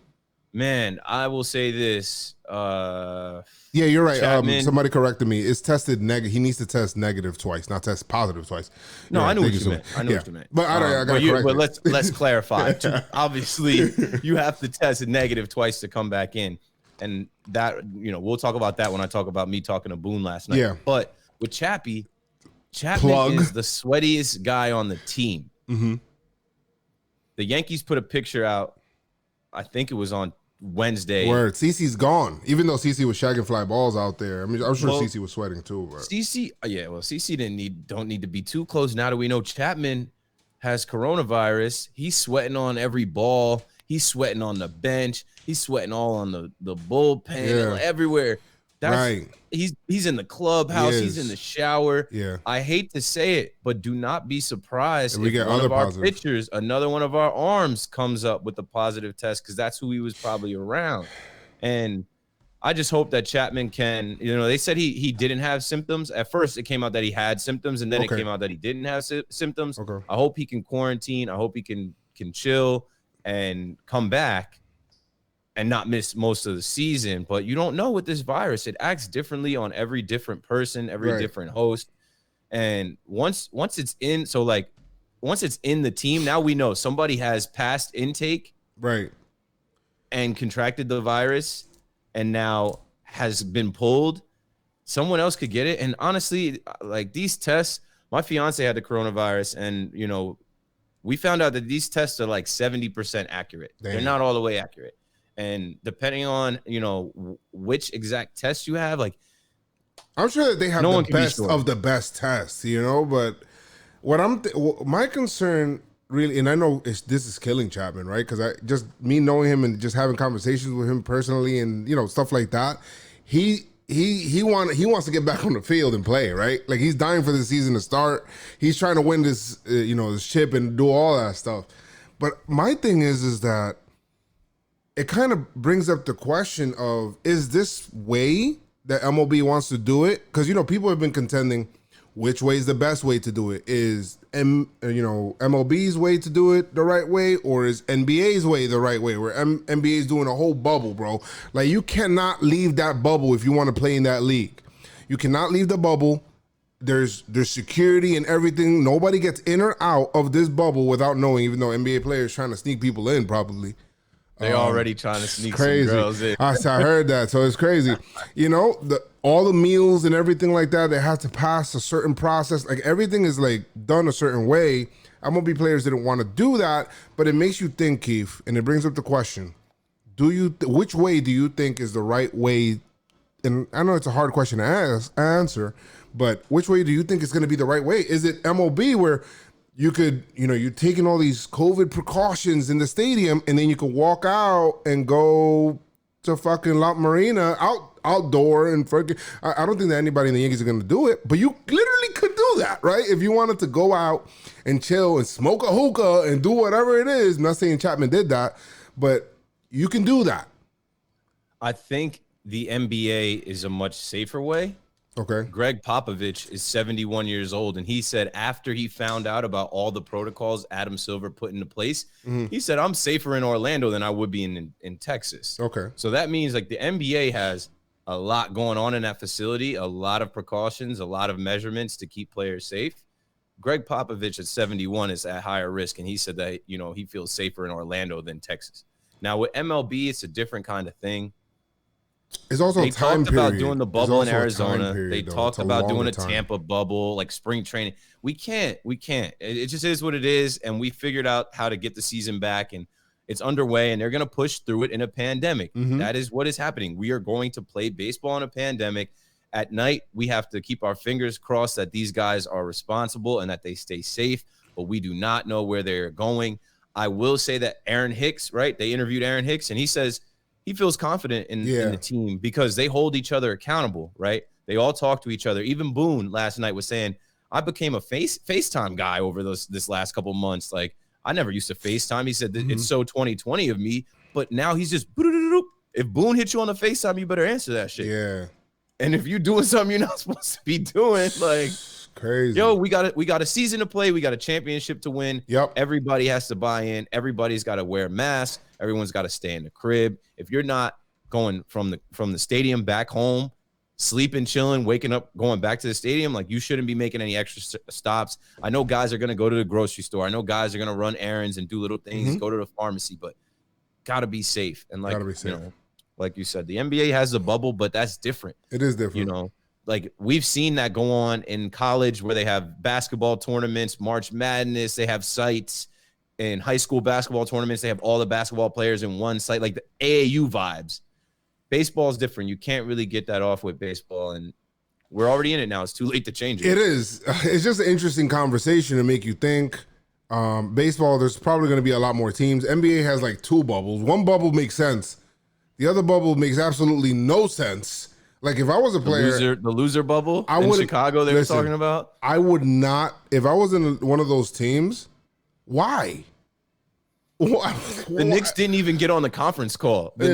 Man, I will say this. Yeah, you're right. Somebody corrected me. It's tested negative. He needs to test negative twice, not test positive twice. No, I knew what you meant. I know what you meant. But I got to correct But let's clarify. Obviously, you have to test negative twice to come back in. And that, we'll talk about that when I talk about me talking to Boone last night. Yeah. But with Chapman is the sweatiest guy on the team. Mm-hmm. The Yankees put a picture out, I think it was on Wednesday. Word. CeCe's gone. Even though CeCe was shagging fly balls out there. I mean, I'm sure CeCe was sweating too. But CeCe don't need to be too close. Now that we know Chapman has coronavirus, he's sweating on every ball. He's sweating on the bench. He's sweating all on the bullpen, everywhere. Right. He's in the clubhouse. He's in the shower. Yeah. I hate to say it, but do not be surprised if we get one other of our positive pitchers, another one of our arms comes up with a positive test, because that's who he was probably around. And I just hope that Chapman can, they said he didn't have symptoms. At first, it came out that he had symptoms, and then it came out that he didn't have symptoms. Okay. I hope he can quarantine. I hope he can chill and come back and not miss most of the season. But you don't know with this virus. It acts differently on every different person, every different host. And once it's in, once it's in the team, now we know somebody has passed intake and contracted the virus and now has been pulled. Someone else could get it. And honestly, like these tests, my fiance had the coronavirus, and we found out that these tests are like 70% accurate. Damn. They're not all the way accurate. And depending on, which exact test you have, like, I'm sure that they have the best of the best tests, but what my concern really, and I know this is killing Chapman, right? Because me knowing him and just having conversations with him personally and, stuff like that, he wants to get back on the field and play, right? Like he's dying for the season to start. He's trying to win this, this chip and do all that stuff. But my thing is that it kind of brings up the question of, is this way that MLB wants to do it? Because, people have been contending which way is the best way to do it. Is MLB's way to do it the right way, or is NBA's way the right way, where NBA is doing a whole bubble, bro? Like, you cannot leave that bubble if you want to play in that league. You cannot leave the bubble. There's security and everything. Nobody gets in or out of this bubble without knowing, even though NBA players trying to sneak people in probably. They're already trying to sneak crazy. Some girls in. I heard that, so it's crazy. All the meals and everything like that, they have to pass a certain process. Like everything is like done a certain way. MLB players didn't want to do that, but it makes you think, Keith, and it brings up the question: which way do you think is the right way and I know it's a hard question to answer, but which way do you think is going to be the right way? Is it MLB where you could, you're taking all these COVID precautions in the stadium, and then you could walk out and go to fucking La Marina outdoor and fucking. I don't think that anybody in the Yankees are going to do it, but you literally could do that, right? If you wanted to go out and chill and smoke a hookah and do whatever it is. I'm not saying Chapman did that, but you can do that. I think the NBA is a much safer way. Okay. Greg Popovich is 71 years old, and he said after he found out about all the protocols Adam Silver put into place, he said, I'm safer in Orlando than I would be in Texas. Okay. So that means like the NBA has a lot going on in that facility, a lot of precautions, a lot of measurements to keep players safe. Greg Popovich at 71 is at higher risk, and he said that, he feels safer in Orlando than Texas. Now with MLB, it's a different kind of thing. It's also they time talked period. about doing the bubble in Arizona. They though. talked about doing a Tampa bubble, like spring training. We can't. It just is what it is, and we figured out how to get the season back, and it's underway, and they're going to push through it in a pandemic. That is what is happening. We are going to play baseball in a pandemic. At night, we have to keep our fingers crossed that these guys are responsible and that they stay safe, but we do not know where they're going. I will say that Aaron Hicks, right? They interviewed Aaron Hicks, and he says he feels confident in the team because they hold each other accountable, right? They all talk to each other. Even Boone last night was saying, I became a FaceTime guy over this last couple months. Like, I never used to FaceTime. He said, it's so 2020 of me, but now he's just, if Boone hits you on the FaceTime, you better answer that shit. Yeah. And if you're doing something you're not supposed to be doing, like, crazy. Yo, we got a season to play. We got a championship to win. Yep. Everybody has to buy in. Everybody's got to wear masks. Everyone's got to stay in the crib. If you're not going from the stadium back home, sleeping, chilling, waking up, going back to the stadium, like, you shouldn't be making any extra stops. I know guys are going to go to the grocery store. I know guys are going to run errands and do little things, go to the pharmacy, but got to be safe. And like, like you said, the NBA has a bubble, but that's different. It is different. Like, we've seen that go on in college where they have basketball tournaments, March Madness, they have sites. In high school basketball tournaments, they have all the basketball players in one site, like the AAU vibes. Baseball is different. You can't really get that off with baseball, and we're already in it now. It's too late to change it. It is. It's just an interesting conversation to make you think. Baseball, there's probably going to be a lot more teams. NBA has like 2 bubbles. One bubble makes sense. The other bubble makes absolutely no sense. Like, if I was a player, the loser bubble in Chicago they were talking about, I would not. If I was in one of those teams, why? The Knicks didn't even get on the conference call. The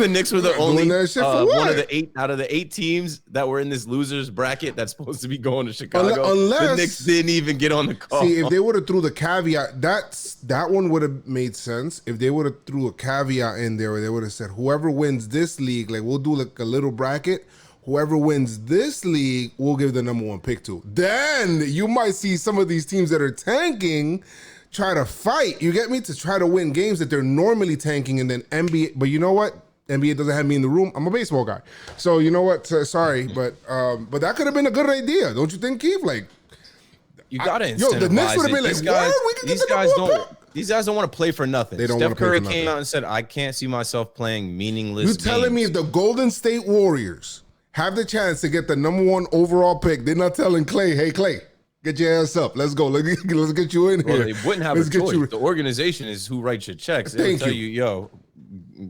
Knicks were the only one of the 8 out of the 8 teams that were in this losers bracket that's supposed to be going to Chicago. Unless the Knicks didn't even get on the call. See, if they would have threw the caveat, that one would have made sense. If they would have threw a caveat in there, where they would have said, whoever wins this league, like, we'll do like a little bracket. Whoever wins this league, we'll give the number 1 pick to. Then you might see some of these teams that are tanking try to fight, you get me, to try to win games that they're normally tanking, and then NBA. But you know what? NBA doesn't have me in the room. I'm a baseball guy, so you know what? Sorry, but that could have been a good idea, don't you think, Keith? Like, you gotta incentivize the Knicks would have been like, these guys don't want to play for nothing. Steph Curry came out and said, "I can't see myself playing meaningless." You telling me if the Golden State Warriors have the chance to get the number 1 overall pick, they're not telling Clay, "Hey, Clay, get your ass up. Let's go. Let's get you in here." Well, they wouldn't have a choice. The organization is who writes your checks. They'll tell you, yo,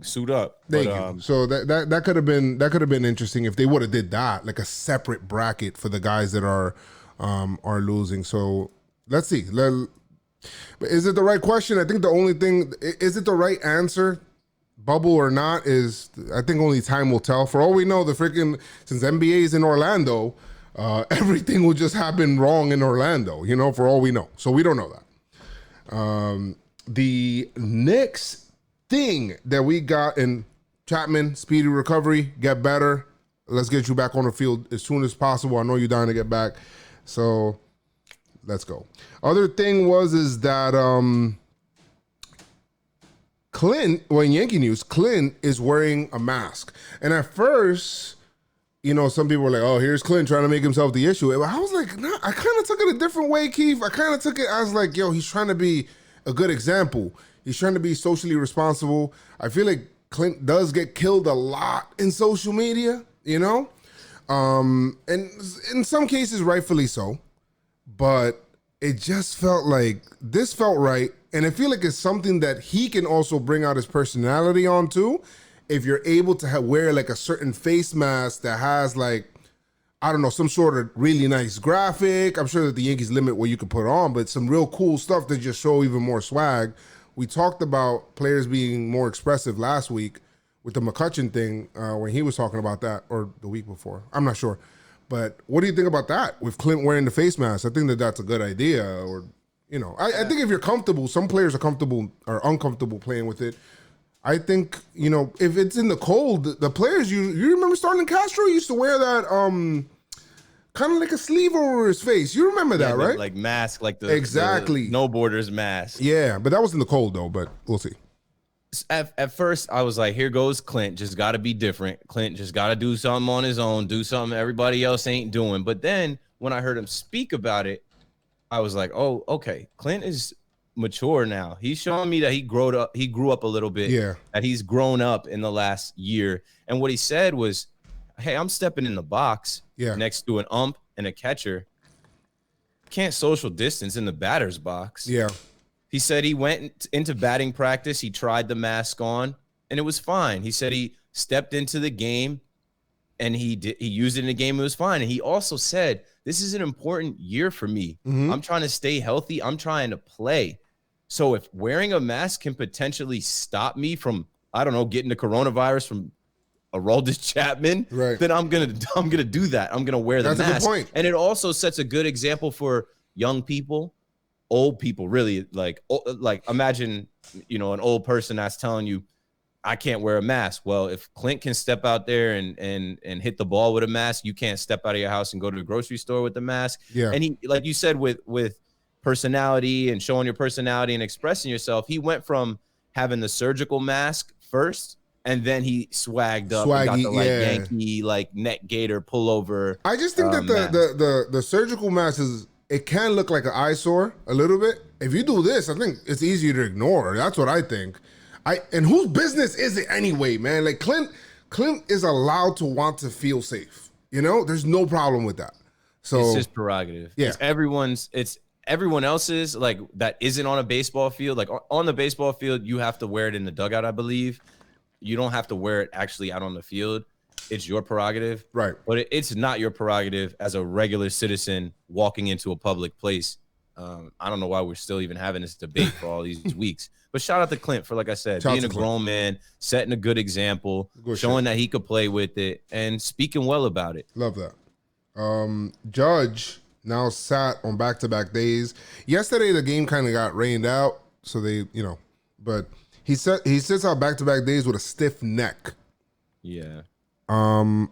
suit up. Thank you. So that could have been interesting if they would have did that, like a separate bracket for the guys that are losing. So let's see. But is it the right question? I think the only thing, is it the right answer, bubble or not, is I think only time will tell. For all we know, since NBA is in Orlando, everything will just happen wrong in Orlando, for all we know. So we don't know that. The next thing that we got in Chapman, speedy recovery, get better. Let's get you back on the field as soon as possible. I know you're dying to get back. So let's go. Other thing is that Clint, in Yankee news, Clint is wearing a mask. And at first, some people were like, oh, here's Clint trying to make himself the issue. I was like, nah, I kind of took it a different way, Keith. I kind of took it as like, yo, he's trying to be a good example. He's trying to be socially responsible. I feel like Clint does get killed a lot in social media. you know? And in some cases, rightfully so. But it just felt like this felt right. And I feel like it's something that he can also bring out his personality on too. If you're able to wear like a certain face mask that has like, I don't know, some sort of really nice graphic. I'm sure that the Yankees limit what you can put on, but some real cool stuff that just show even more swag. We talked about players being more expressive last week with the McCutchen thing when he was talking about that, or the week before. I'm not sure. But what do you think about that with Clint wearing the face mask? I think that that's a good idea. Or, you know, I think if you're comfortable, some players are comfortable or uncomfortable playing with it. I think, you know, if it's in the cold, the players, you remember Starlin Castro used to wear that kind of like a sleeve over his face. You remember that, right? Like mask, like the exactly no borders mask. Yeah, but that was in the cold though, but we'll see. At first, I was like, here goes Clint. Just got to be different. Clint just got to do something on his own, do something everybody else ain't doing. But then when I heard him speak about it, I was like, oh, okay. Clint is mature now. He's showing me that he grew up a little bit. Yeah. That he's grown up in the last year. And what he said was, hey, I'm stepping in the box next to an ump and a catcher. Can't social distance in the batter's box. Yeah. He said he went into batting practice. He tried the mask on, and it was fine. He said he stepped into the game, and he used it in the game. It was fine. And he also said, this is an important year for me. Mm-hmm. I'm trying to stay healthy. I'm trying to play. So if wearing a mask can potentially stop me from, I don't know, getting the coronavirus from Aroldis Chapman, right, then I'm gonna do that. I'm gonna wear the mask. That's a good point. And it also sets a good example for young people. Old people, really, like imagine, you know, an old person that's telling you, I can't wear a mask. Well, if Clint can step out there and hit the ball with a mask, you can't step out of your house and go to the grocery store with the mask. Yeah. And he, like you said, with personality and showing your personality and expressing yourself, he went from having the surgical mask first, and then he swagged up and got the Yankee like neck gator pullover. I just think that the surgical mask is, it can look like an eyesore a little bit. If you do this, I think it's easier to ignore. That's what I think. And whose business is it anyway, man? Like Clint is allowed to want to feel safe. You know, there's no problem with that. So it's just prerogative. Yeah. It's everyone else's, like, that isn't on a baseball field. Like on the baseball field, you have to wear it in the dugout, I believe. You don't have to wear it actually out on the field. It's your prerogative. Right. But it's not your prerogative as a regular citizen walking into a public place. I don't know why we're still even having this debate for all these weeks. But shout out to Clint for, like I said, being a grown man, setting a good example, showing that he could play with it, and speaking well about it. Love that. Judge now sat on back-to-back days. Yesterday, the game kind of got rained out, so they, you know, but he sits out back-to-back days with a stiff neck. Yeah. And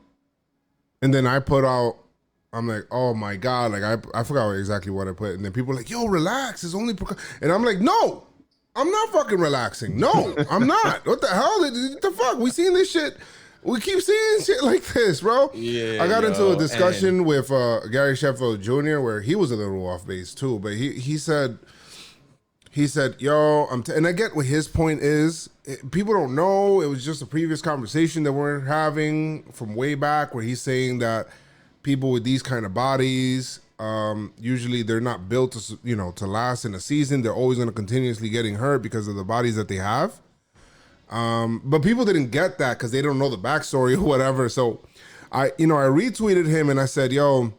then I put out, I'm like, oh my God, like I forgot exactly what I put. And then people were like, yo, relax. It's only, and I'm like, no, I'm not fucking relaxing. No, I'm not. What the hell? What the fuck? We seen this shit. We keep seeing shit like this, bro. Yeah. I got into a discussion with Gary Sheffield Jr. where he was a little off base too, but he said, yo, and I get what his point is. People don't know. It was just a previous conversation that we're having from way back where he's saying that people with these kind of bodies, usually they're not built to last in a season. They're always going to continuously getting hurt because of the bodies that they have. But people didn't get that because they don't know the backstory or whatever. So I retweeted him and I said, yo,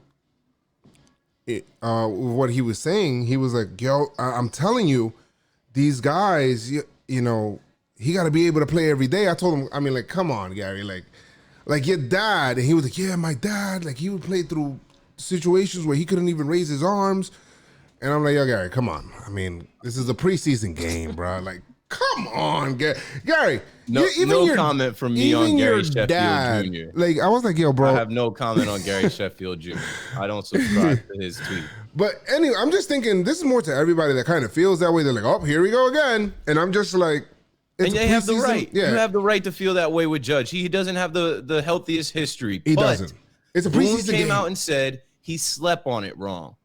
what he was saying, he was like, yo, I'm telling you, these guys, you know, he got to be able to play every day. I told him, I mean, like, come on, Gary, like your dad. And he was like, yeah, my dad, like he would play through situations where he couldn't even raise his arms. And I'm like, yo, Gary, come on. I mean, this is a preseason game, bro. Like, come on, Gary. No comment from me on Gary Sheffield dad, Jr. Like, I was like, yo, bro. I have no comment on Gary Sheffield Jr. I don't subscribe to his tweet. But anyway, I'm just thinking this is more to everybody that kind of feels that way. They're like, oh, here we go again. And I'm just like, and they have the right. Yeah. You have the right to feel that way with Judge. He doesn't have the healthiest history. He doesn't. It's a preseason game. Came out and said he slept on it wrong.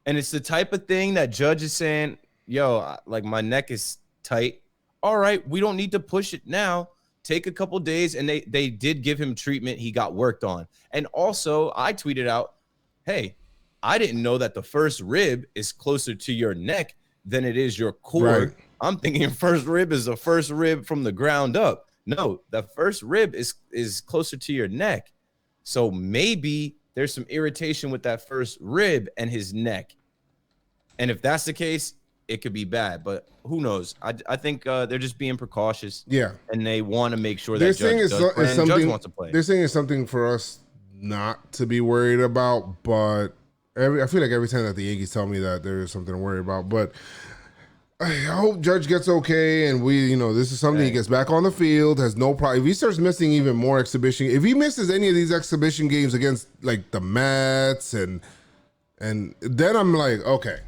And it's the type of thing that Judge is saying, yo, like my neck is tight. All right, we don't need to push it now. take a couple days, and they did give him treatment. He got worked on. And also, I tweeted out, hey, I didn't know that the first rib is closer to your neck than it is your core. Right. I'm thinking first rib is the first rib from the ground up. No, the first rib is closer to your neck. So maybe there's some irritation with that first rib and his neck. And if that's the case, it could be bad, but who knows? I think they're just being precautious. Yeah. And they want to make sure They're that Judge wants to play. They're saying it's something for us not to be worried about, but I feel like every time that the Yankees tell me that, there is something to worry about. But I hope Judge gets okay, and this is something he gets back on the field, has no problem. If he starts missing even more exhibition, if he misses any of these exhibition games against like the Mets and then I'm like, okay.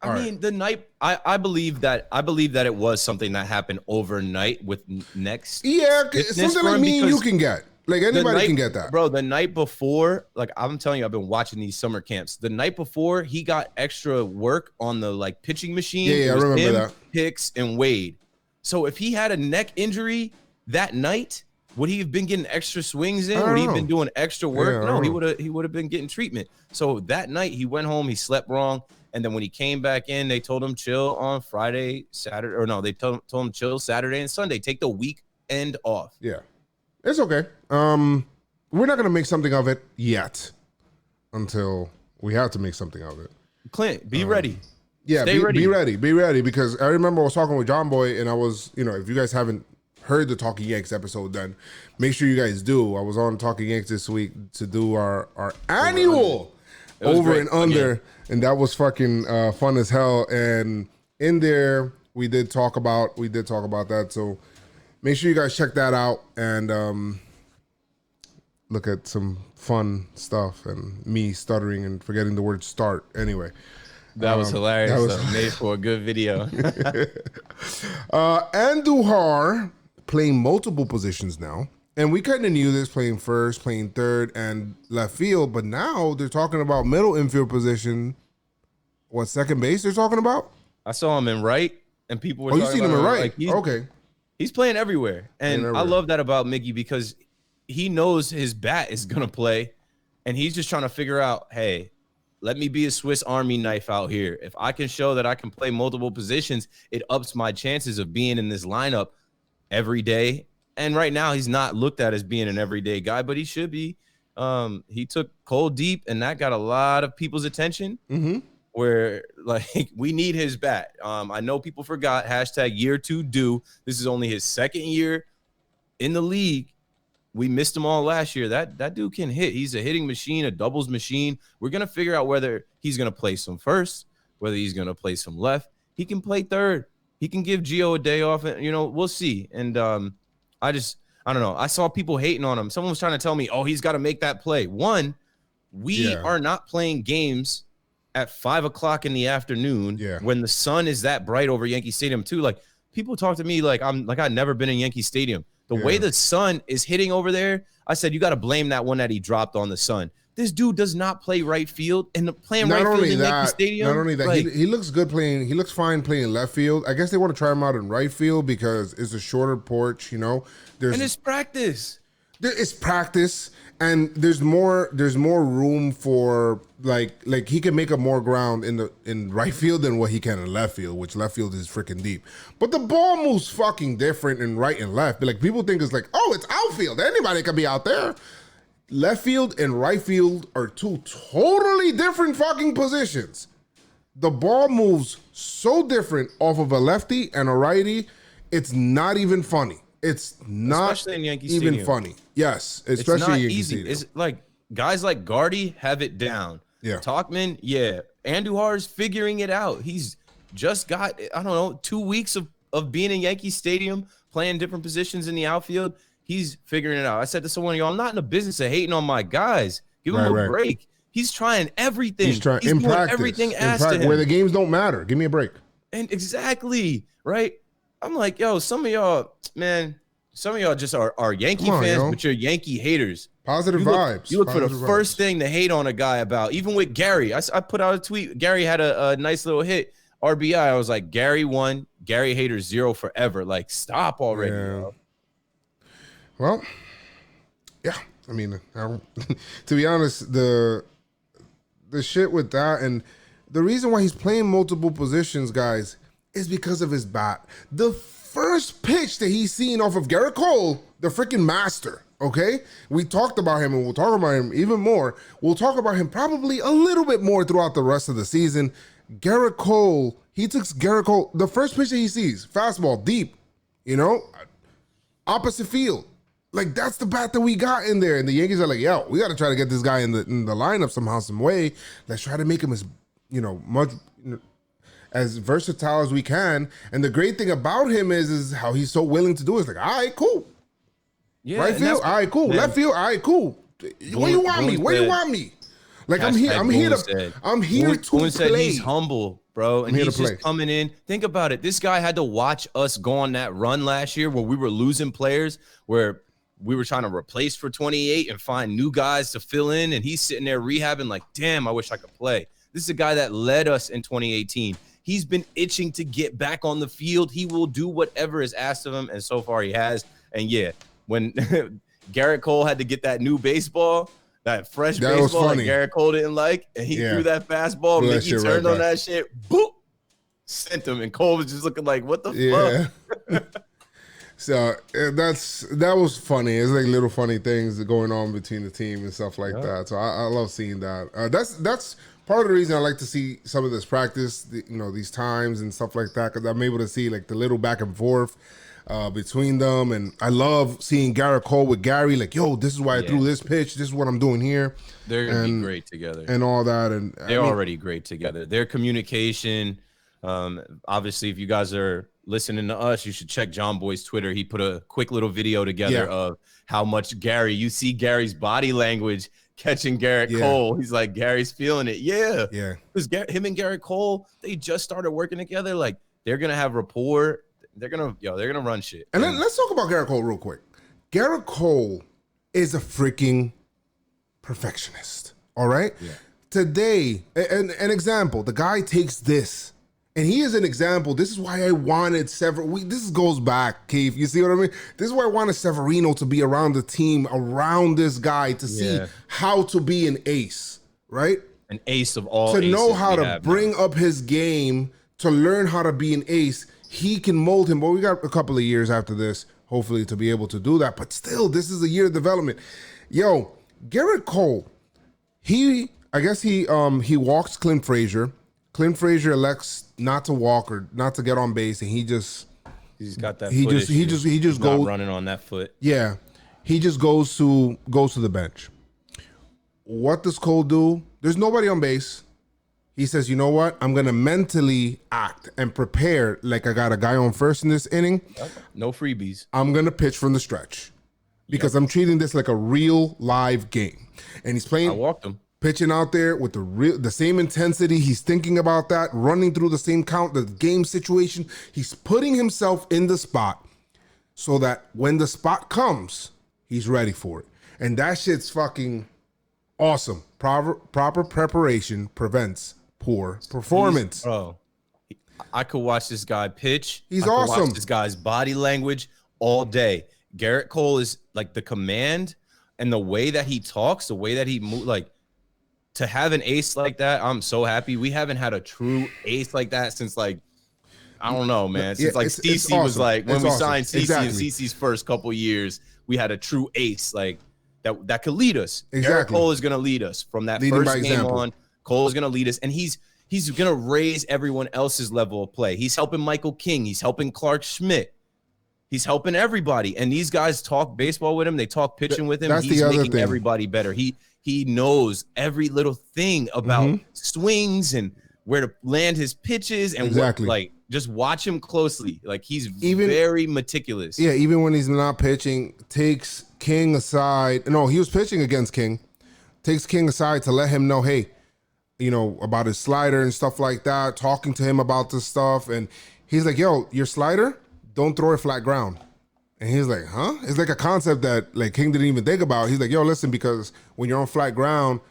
I mean, the night I believe that it was something that happened overnight with next. Yeah, something like me and you can get. Like anybody can get that. Bro, the night before, like I'm telling you, I've been watching these summer camps. The night before, he got extra work on the like pitching machine. Yeah, I remember that. Hicks and Wade. So if he had a neck injury that night, would he have been getting extra swings in? Would he have been doing extra work? No, he would have been getting treatment. So that night he went home, he slept wrong. And then when he came back in, they told him chill on Friday, Saturday, or no, they told him chill Saturday and Sunday. Take the weekend off. Yeah, it's okay. We're not gonna make something of it yet until we have to make something of it. Clint, be ready. Yeah, be ready because I remember I was talking with John Boy and I was, if you guys haven't heard the Talking Yanks episode, then make sure you guys do. I was on Talking Yanks this week to do our annual over and under. And that was fucking fun as hell. And in there, we did talk about that. So make sure you guys check that out and look at some fun stuff and me stuttering and forgetting the word start. Anyway, that was hilarious. That was made for a good video. Andujar playing multiple positions now. And we kind of knew this, playing first, playing third, and left field. But now they're talking about middle infield position. What, second base they're talking about? I saw him in right, and people were talking about you seen him in right. Like okay. He's playing everywhere. And I love that about Mickey because he knows his bat is going to play, and he's just trying to figure out, hey, let me be a Swiss Army knife out here. If I can show that I can play multiple positions, it ups my chances of being in this lineup every day. And right now, he's not looked at as being an everyday guy, but he should be. He took cold deep, and that got a lot of people's attention. Mm-hmm. Where like we need his bat. I know people forgot #year 2 due. This is only his second year in the league. We missed him all last year. That dude can hit. He's a hitting machine, a doubles machine. We're gonna figure out whether he's gonna play some first, whether he's gonna play some left. He can play third. He can give Gio a day off, and we'll see. And I don't know. I saw people hating on him. Someone was trying to tell me, oh, he's got to make that play. One, we are not playing games at 5:00 in the afternoon when the sun is that bright over Yankee Stadium too. Like people talk to me like I've never been in Yankee Stadium. The way the sun is hitting over there, I said, you got to blame that one that he dropped on the sun. This dude does not play right field, and playing right field in Yankee Stadium. Not only that, like, he looks good playing. He looks fine playing left field. I guess they want to try him out in right field because it's a shorter porch. And it's practice. It's practice, and there's more room for like he can make up more ground in right field than what he can in left field, which left field is freaking deep. But the ball moves fucking different in right and left. But like people think it's like, oh, it's outfield. Anybody can be out there. Left field and right field are two totally different fucking positions. The ball moves so different off of a lefty and a righty. It's not even funny. It's not especially in Yankee even Stadium. Funny. Yes, especially it's not in Yankee easy. Stadium. It's like guys like Gardy have it down. Yeah. Talkman, Andujar's figuring it out. He's just got, 2 weeks of being in Yankee Stadium, playing different positions in the outfield. He's figuring it out. I said to someone, I'm not in the business of hating on my guys. Give him a break. He's trying everything. He's in doing practice, everything asked to him. where the games don't matter. Give me a break. And exactly, right? I'm like, some of y'all just are Yankee fans, but you're Yankee haters. Positive vibes. You look for the first thing to hate on a guy about. Even with Gary, I put out a tweet. Gary had a nice little hit, RBI. I was like, Gary 1, Gary haters 0 forever. Like, stop already, bro. Well, yeah. I mean, to be honest, the shit with that, and the reason why he's playing multiple positions, guys, is because of his bat. The first pitch that he's seen off of Garrett Cole, the freaking master, okay? We talked about him, and we'll talk about him even more. We'll talk about him probably a little bit more throughout the rest of the season. Garrett Cole, the first pitch that he sees, fastball, deep, opposite field. Like, that's the bat that we got in there. And the Yankees are like, yo, we got to try to get this guy in the lineup somehow, some way. Let's try to make him as, as versatile as we can. And the great thing about him is how he's so willing to do it. It's like, all right, cool. Yeah, right field, all right, cool. Man. Left field, all right, cool. Where you want me? Where you want me? Like, I'm here to Boone said play. He's humble, bro, and he's just coming in. Think about it. This guy had to watch us go on that run last year where we were losing players, where we were trying to replace for 28 and find new guys to fill in, and he's sitting there rehabbing like, damn, I wish I could play. This is a guy that led us in 2018. He's been itching to get back on the field. He will do whatever is asked of him, and so far he has. And yeah, when Garrett Cole had to get that new baseball, that fresh baseball that Garrett Cole didn't like, and he threw that fastball, Mickey turned on that shit, boop, sent him, and Cole was just looking like, what the fuck? So that was funny. It's like little funny things going on between the team and stuff like that. So I love seeing that. That's part of the reason I like to see some of this practice, these times and stuff like that, because I'm able to see like the little back and forth between them. And I love seeing Garrett Cole with Gary, like, yo, this is why I threw this pitch. This is what I'm doing here. They're going to be great together. And all that. And they're already great together. Their communication, obviously, if you guys are listening to us, you should check John Boy's Twitter. He put a quick little video together of how much you see Gary's body language catching Garrett Cole. He's like, Gary's feeling it. Yeah. Because him and Garrett Cole, they just started working together. Like, they're going to have rapport. They're going to run shit. And let's talk about Garrett Cole real quick. Garrett Cole is a freaking perfectionist. All right? Yeah. Today, an example, the guy takes this. And he is an example. This is why I wanted this goes back, Keith. You see what I mean? This is why I wanted Severino to be around the team, around this guy, to see how to be an ace, right? An ace of all. To know how to bring up his game, to learn how to be an ace. He can mold him. But we got a couple of years after this, hopefully, to be able to do that. But still, this is a year of development. Yo, Garrett Cole, I guess he walks Clint Frazier. Clint Frazier elects not to walk or not to get on base, and he's got that. He just goes running on that foot. Yeah, he just goes to the bench. What does Cole do? There's nobody on base. He says, you know what? I'm gonna mentally act and prepare like I got a guy on first in this inning. No freebies. I'm gonna pitch from the stretch because I'm treating this like a real live game. And he's playing. I walked him. Pitching out there with the same intensity. He's thinking about that, running through the same count, the game situation. He's putting himself in the spot so that when the spot comes, he's ready for it. And that shit's fucking awesome. Proper preparation prevents poor performance. I could watch this guy pitch. He's awesome. Watch this guy's body language all day. Garrett Cole is like the command and the way that he talks, the way that he moves, like, to have an ace like that, I'm so happy. We haven't had a true ace like that since, like, I don't know, man. Since CeCe awesome. Was like, when we signed CeCe in CeCe's first couple years, we had a true ace like that could lead us. Garrett Cole is going to lead us from that first game on. Cole is going to lead us, and he's going to raise everyone else's level of play. He's helping Michael King. He's helping Clark Schmidt. He's helping everybody. And these guys talk baseball with him. They talk pitching with him. He's making everybody better. He knows every little thing about swings and where to land his pitches and just watch him closely. Like, he's very meticulous. Yeah, even when he's not pitching, takes King aside. No, he was pitching against King. Takes King aside to let him know, hey, about his slider and stuff like that, talking to him about this stuff. And he's like, yo, your slider, don't throw it flat ground. And he's like, huh? It's like a concept that like King didn't even think about. He's like, yo, listen, because when you're on flat ground,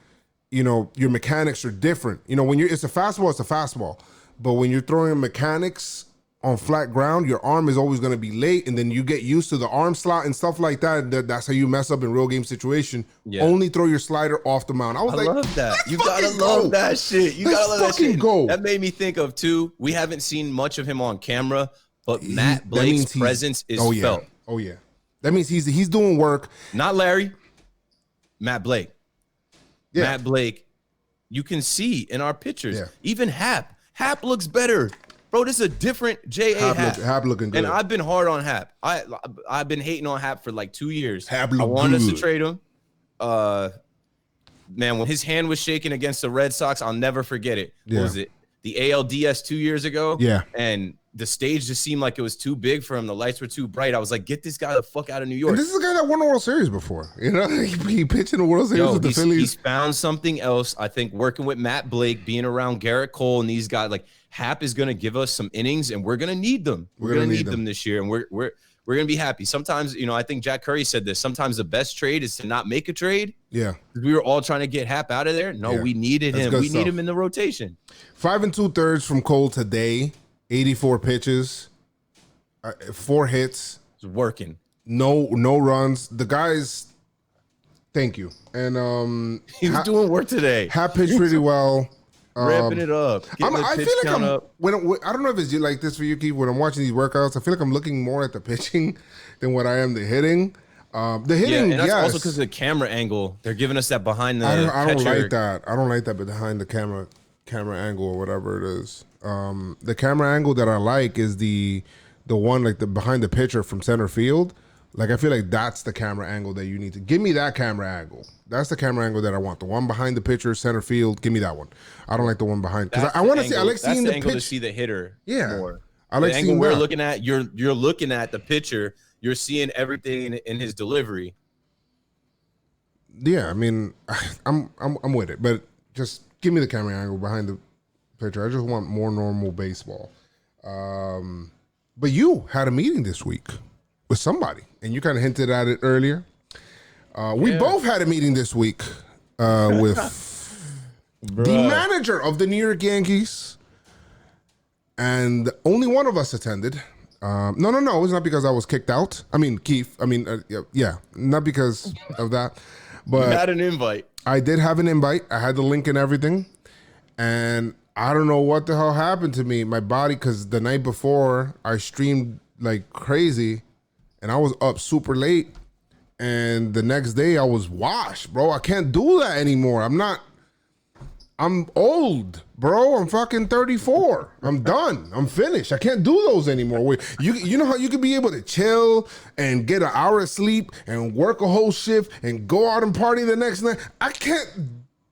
your mechanics are different. When it's a fastball, it's a fastball. But when you're throwing mechanics on flat ground, your arm is always going to be late, and then you get used to the arm slot and stuff like that. That's how you mess up in real game situation. Yeah. Only throw your slider off the mound. I love that. You gotta love that shit. You gotta love that shit. Go. That made me think of too. We haven't seen much of him on camera, but Matt Blake's presence is felt. Oh yeah, that means he's doing work. Not Larry. Matt Blake. Yeah. Matt Blake. You can see in our pictures. Yeah. Even Hap. Hap looks better. Bro, this is a different J.A. Hap. Hap looking good. And I've been hard on Hap. I've been hating on Hap for like 2 years. Hap look I wanted good. us to trade him. Man, when his hand was shaking against the Red Sox, I'll never forget it. Yeah. What was it? The ALDS 2 years ago? Yeah. And the stage just seemed like it was too big for him. The lights were too bright. I was like, get this guy the fuck out of New York. And this is a guy that won a World Series before. You know, he pitched in the World Series with the Phillies. He's found something else. I think working with Matt Blake, being around Garrett Cole and these guys, like Hap is going to give us some innings, and we're going to need them. We're going to need them this year, and we're going to be happy. Sometimes, you know, I think Jack Curry said this. Sometimes the best trade is to not make a trade. Yeah. We were all trying to get Hap out of there. No, we needed him. We need him in the rotation. 5 2/3 from Cole today. 84 pitches. 4 hits. It's working. No runs. The guys, thank you. And he was doing work today. Hap pitched pretty well. Ramping it up. I feel like I don't know if it's like this for you, Keith. When I'm watching these workouts, I feel like I'm looking more at the pitching than what I am the hitting. The hitting, and that's also because of the camera angle. They're giving us that behind the. I don't like that. I don't like that behind the camera angle or whatever it is. The camera angle that I like is the one like the behind the pitcher from center field. Like I feel like that's the camera angle that you need to give me. That camera angle. That's the camera angle that I want. The one behind the pitcher, center field. Give me that one. I don't like the one behind because I want to see. I like seeing the angle pitch. to see the hitter. Yeah, more. I like the seeing angle we're that. looking at. You're looking at the pitcher. You're seeing everything in his delivery. Yeah, I mean, I'm with it, but just give me the camera angle behind the pitcher. I just want more normal baseball. But you had a meeting this week with somebody, and you kind of hinted at it earlier. We both had a meeting this week with the manager of the New York Yankees, and only one of us attended. No. It's not because I was kicked out. I mean, Keith. I mean, not because of that. But you had an invite. I did have an invite. I had the link and everything, and I don't know what the hell happened to me. My body, because the night before I streamed like crazy, and I was up super late, and the next day I was washed, bro. I can't do that anymore. I'm old, bro. I'm fucking 34. I'm done. I'm finished. I can't do those anymore. You know how you could be able to chill and get an hour of sleep and work a whole shift and go out and party the next night? I can't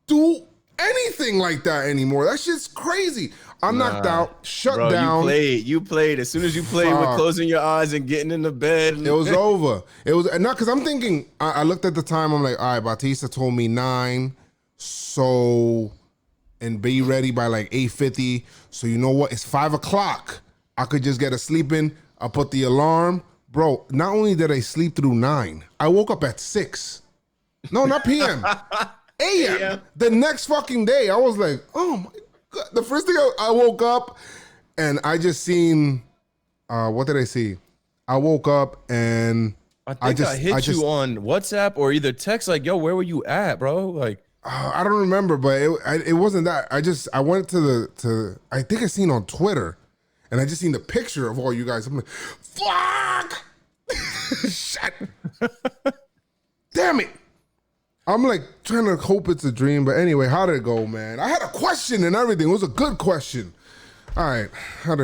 do anything like that anymore. That shit's crazy. I'm knocked out, shut down. You played. As soon as you played with closing your eyes and getting in the bed. It was over. It was not because I'm thinking, I looked at the time. I'm like, all right, Bautista told me 9. So, and be ready by like 8:50. So you know what? It's 5 o'clock. I could just get a sleep in. I put the alarm. Bro, not only did I sleep through 9, I woke up at 6. No, not PM. AM. The next fucking day, I was like, oh my God. The first thing I woke up and I just seen, what did I see? I woke up and I hit you on WhatsApp or either text like, yo, where were you at, bro? Like, I don't remember, but it wasn't that. I went to I think I seen on Twitter, and I just seen the picture of all you guys. I'm like, fuck, shit, damn it. I'm like trying to hope it's a dream, but anyway, how did it go, man? I had a question and everything. It was a good question. All right,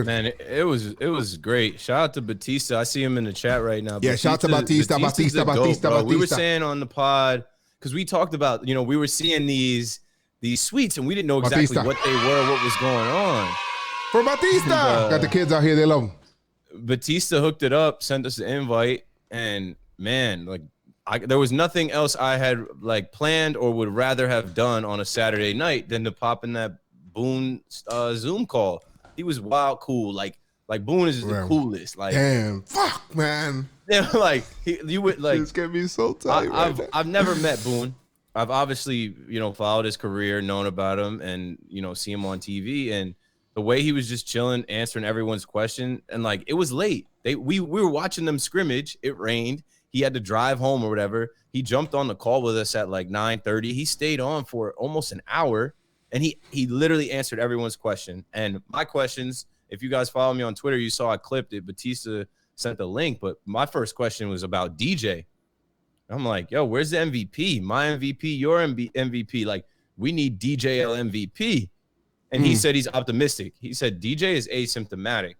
man, it was great. Shout out to Bautista. I see him in the chat right now. Yeah, shout out to Bautista. We were saying on the pod, because we talked about, we were seeing these suites and we didn't know exactly what they were, what was going on. For Bautista. Got the kids out here, they love him. Bautista hooked it up, sent us an invite, and man, like there was nothing else I had like planned or would rather have done on a Saturday night than to pop in that Boone Zoom call. He was wild cool. Like Boone is the coolest. Like, damn, fuck, man. Yeah, like you would like. This get me so tight. I've never met Boone. I've obviously followed his career, known about him, and see him on TV. And the way he was just chilling, answering everyone's question, and like it was late. We were watching them scrimmage. It rained. He had to drive home or whatever. He jumped on the call with us at like 9:30. He stayed on for almost an hour, and he literally answered everyone's question. And my questions, if you guys follow me on Twitter, you saw I clipped it. Batista sent the link, but my first question was about DJ. I'm like, yo, where's the MVP? My MVP, your MVP. Like, we need DJL MVP. And he said he's optimistic. He said DJ is asymptomatic.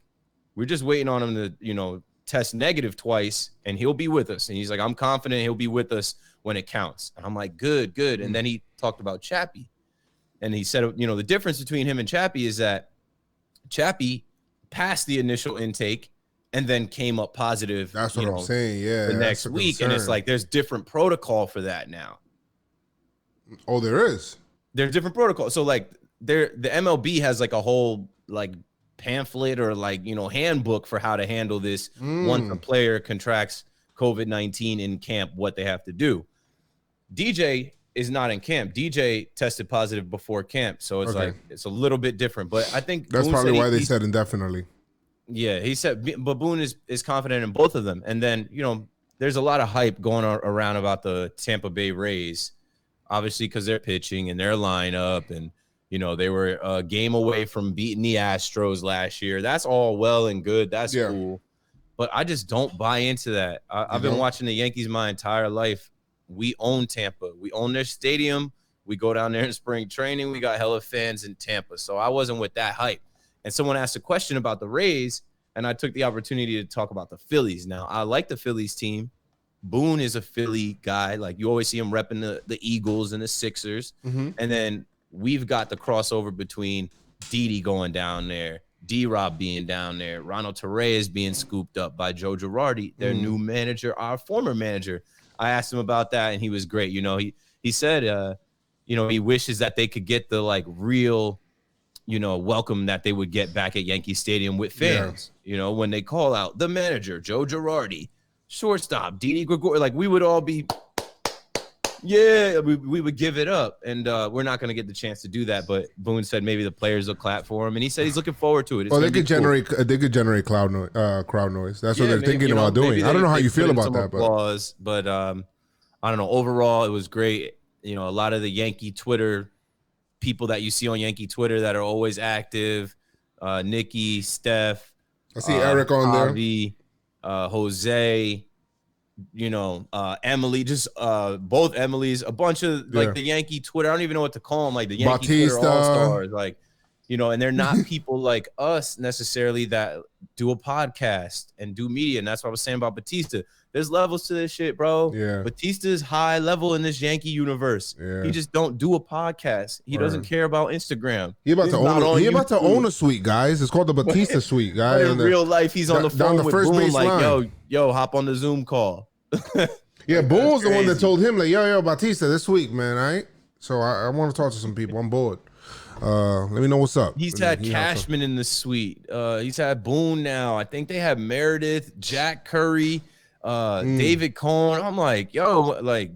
We're just waiting on him to, test negative twice, and he'll be with us. And he's like, I'm confident he'll be with us when it counts. And I'm like, good. And then he talked about Chappie. And he said, the difference between him and Chappie is that Chappie passed the initial intake and then came up positive. That's what I'm saying. Yeah. The next week. And it's like, there's different protocol for that now. Oh, there is. There's different protocol. So like the MLB has like a whole like pamphlet or like, handbook for how to handle this once a player contracts COVID-19 in camp, what they have to do. DJ is not in camp. DJ tested positive before camp. So it's like, it's a little bit different, but I think that's probably why they said indefinitely. Yeah, he said, but Boone is confident in both of them. And then, there's a lot of hype going around about the Tampa Bay Rays, obviously because they're pitching and their lineup, and they were a game away from beating the Astros last year. That's all well and good. That's cool. But I just don't buy into that. I've been watching the Yankees my entire life. We own Tampa. We own their stadium. We go down there in spring training. We got hella fans in Tampa. So I wasn't with that hype. And someone asked a question about the Rays, and I took the opportunity to talk about the Phillies. Now, I like the Phillies team. Boone is a Philly guy. Like, you always see him repping the Eagles and the Sixers. And then we've got the crossover between Didi going down there, D-Rob being down there, Ronald Torreyes being scooped up by Joe Girardi, their new manager, our former manager. I asked him about that, and he was great. He said, he wishes that they could get the, like, real – welcome that they would get back at Yankee Stadium with fans, when they call out the manager, Joe Girardi, shortstop, Didi Gregorius, like we would all be, we would give it up. And we're not going to get the chance to do that. But Boone said maybe the players will clap for him. And he said he's looking forward to it. They could generate crowd noise. That's what they're thinking about doing. I don't know how you feel about that. But I don't know. Overall, it was great. A lot of the Yankee Twitter people that you see on Yankee Twitter that are always active, Nikki, Steph, I see Eric on Javi, Jose, Emily, just both Emily's, a bunch of like the Yankee Twitter. I don't even know what to call them, like the Yankee Batista. Twitter all-stars, like, and they're not people like us necessarily that do a podcast and do media. And that's what I was saying about Batista. There's levels to this shit, bro. Yeah. Batista's high level in this Yankee universe. Yeah. He just don't do a podcast. He doesn't care about Instagram. He about to own a suite, guys. It's called the Batista suite, guys. In real life, he's on the phone with Boone, like, yo, hop on the Zoom call. Yeah, Boone was the one that told him, like, yo, Batista, this week, man, all right? So I want to talk to some people. I'm bored. Let me know what's up. He's had Cashman in the suite. He's had Boone now. I think they have Meredith, Jack Curry, David Cohn. I'm like, yo, like,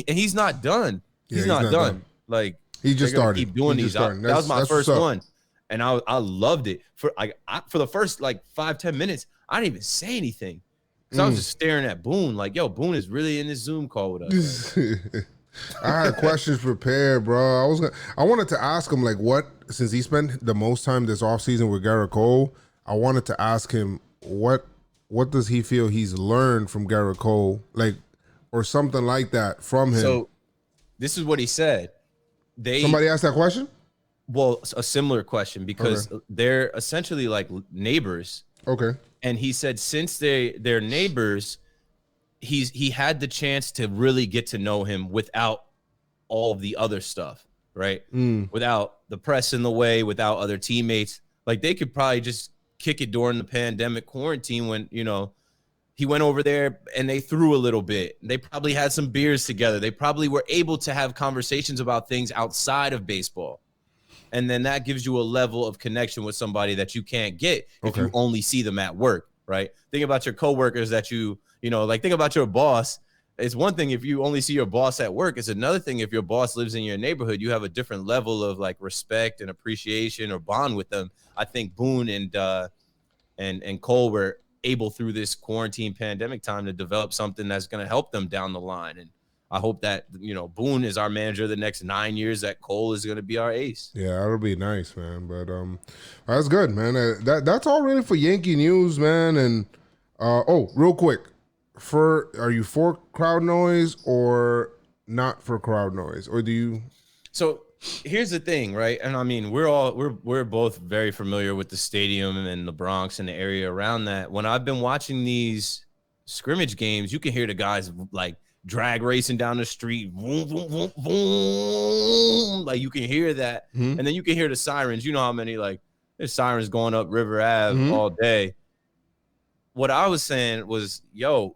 he's not done. He's not done. Like, he just started. Keep doing these. That was my first one, and I loved it. For the first like 5-10 minutes, I didn't even say anything because I was just staring at Boone. Like, yo, Boone is really in this Zoom call with us. I had questions prepared, bro. I wanted to ask him, like, since he spent the most time this offseason with Garrett Cole, I wanted to ask him what does he feel he's learned from Garrett Cole, like, or something like that from him. So this is what he said. Somebody asked that question? Well, a similar question, because they're essentially like neighbors. Okay. And he said since they're neighbors, he had the chance to really get to know him without all of the other stuff, right? Without the press in the way, without other teammates. Like, they could probably just kick it during the pandemic quarantine when, he went over there and they threw a little bit. They probably had some beers together. They probably were able to have conversations about things outside of baseball. And then that gives you a level of connection with somebody that you can't get if you only see them at work, right? Think about your coworkers that like, think about your boss it's one thing if you only see your boss at work. It's another thing if your boss lives in your neighborhood. You have a different level of like respect and appreciation or bond with them. I think Boone and Cole were able through this quarantine pandemic time to develop something that's going to help them down the line. And I hope that, you know, Boone is our manager the next 9 years, that Cole is going to be our ace. Yeah, that'll be nice, man. But that's good, man. That's all really for Yankee news, man. And real quick, are you for crowd noise or not for crowd noise, or do you? So here's the thing, right? And I mean, we're both very familiar with the stadium and the Bronx and the area around that. When I've been watching these scrimmage games, you can hear the guys like drag racing down the street, boom, boom, boom, boom. Like you can hear that, and then you can hear the sirens. You know how many like there's sirens going up River Ave all day. What I was saying was, yo,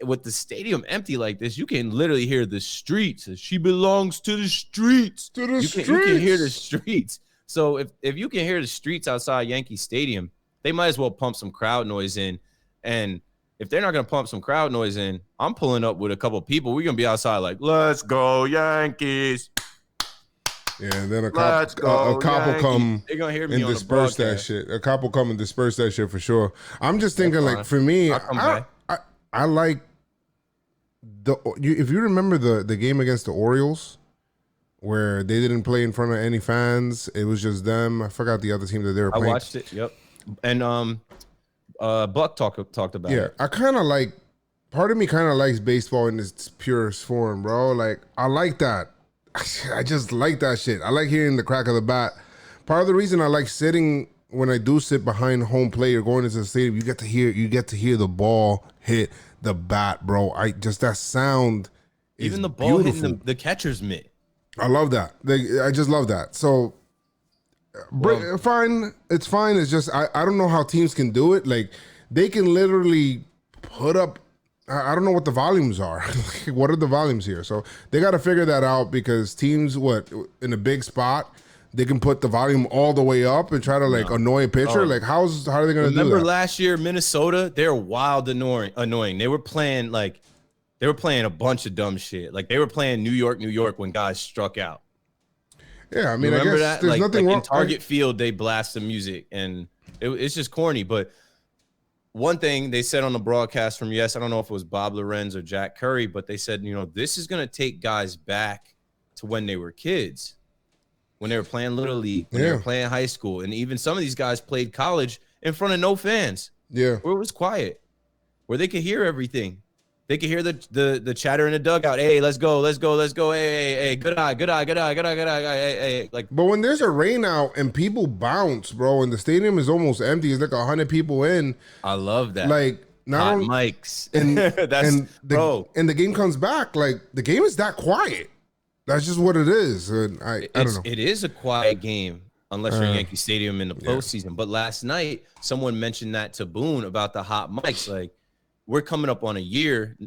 with the stadium empty like this, you can literally hear the streets. She belongs to the streets. You can hear the streets. So if you can hear the streets outside Yankee Stadium, they might as well pump some crowd noise in. And if they're not going to pump some crowd noise in, I'm pulling up with a couple people. We're going to be outside like, let's go Yankees. Yeah, and then a cop will come They're gonna hear me and on disperse the that shit. A cop will come and disperse that shit for sure. I'm just thinking, like, for me, I like if you remember the game against the Orioles where they didn't play in front of any fans, it was just them. I forgot the other team that they were playing. I watched it. Yep. And Buck talked about it. Yeah, I kind of like. Part of me kind of likes baseball in its purest form, bro. Like, I like that. I just like that shit. I like hearing the crack of the bat. Part of the reason I like sitting when I do sit behind home plate or going into the stadium, you get to hear the ball hit the bat, bro. That sound. Even the ball beautiful. hitting the catcher's mitt. I love that. I just love that. So, fine. It's fine. It's just I don't know how teams can do it. Like they can literally put up. I don't know what the volumes are. What are the volumes here? So they got to figure that out because teams, in a big spot, they can put the volume all the way up and try to annoy a pitcher. Like how are they going to do that? Remember last year, Minnesota? They're wild annoying. They were playing a bunch of dumb shit. Like they were playing New York when guys struck out. Yeah, I mean, I guess there's nothing wrong. In Target Field, they blast the music and it's just corny, but. One thing they said on the broadcast from I don't know if it was Bob Lorenz or Jack Curry, but they said, you know, this is going to take guys back to when they were kids, when they were playing Little League, when they were playing high school. And even some of these guys played college in front of no fans. Yeah. Where it was quiet, where they could hear everything. They could hear the chatter in the dugout. Hey, let's go. Hey, good eye. Hey. Like, but when there's a rain out and people bounce, bro, and the stadium is almost empty, it's like 100 people in. I love that. Like not mics, and the game comes back. Like the game is that quiet. That's just what it is. And I don't know. It is a quiet game unless you're in Yankee Stadium in the postseason. Yeah. But last night, someone mentioned that to Boone about the hot mics, like. We're coming up on a year.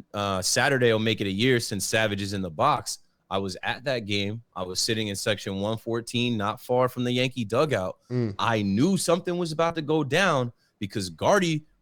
Saturday will make it a year since Savage is in the box. I was at that game. I was sitting in section 114, not far from the Yankee dugout. I knew something was about to go down because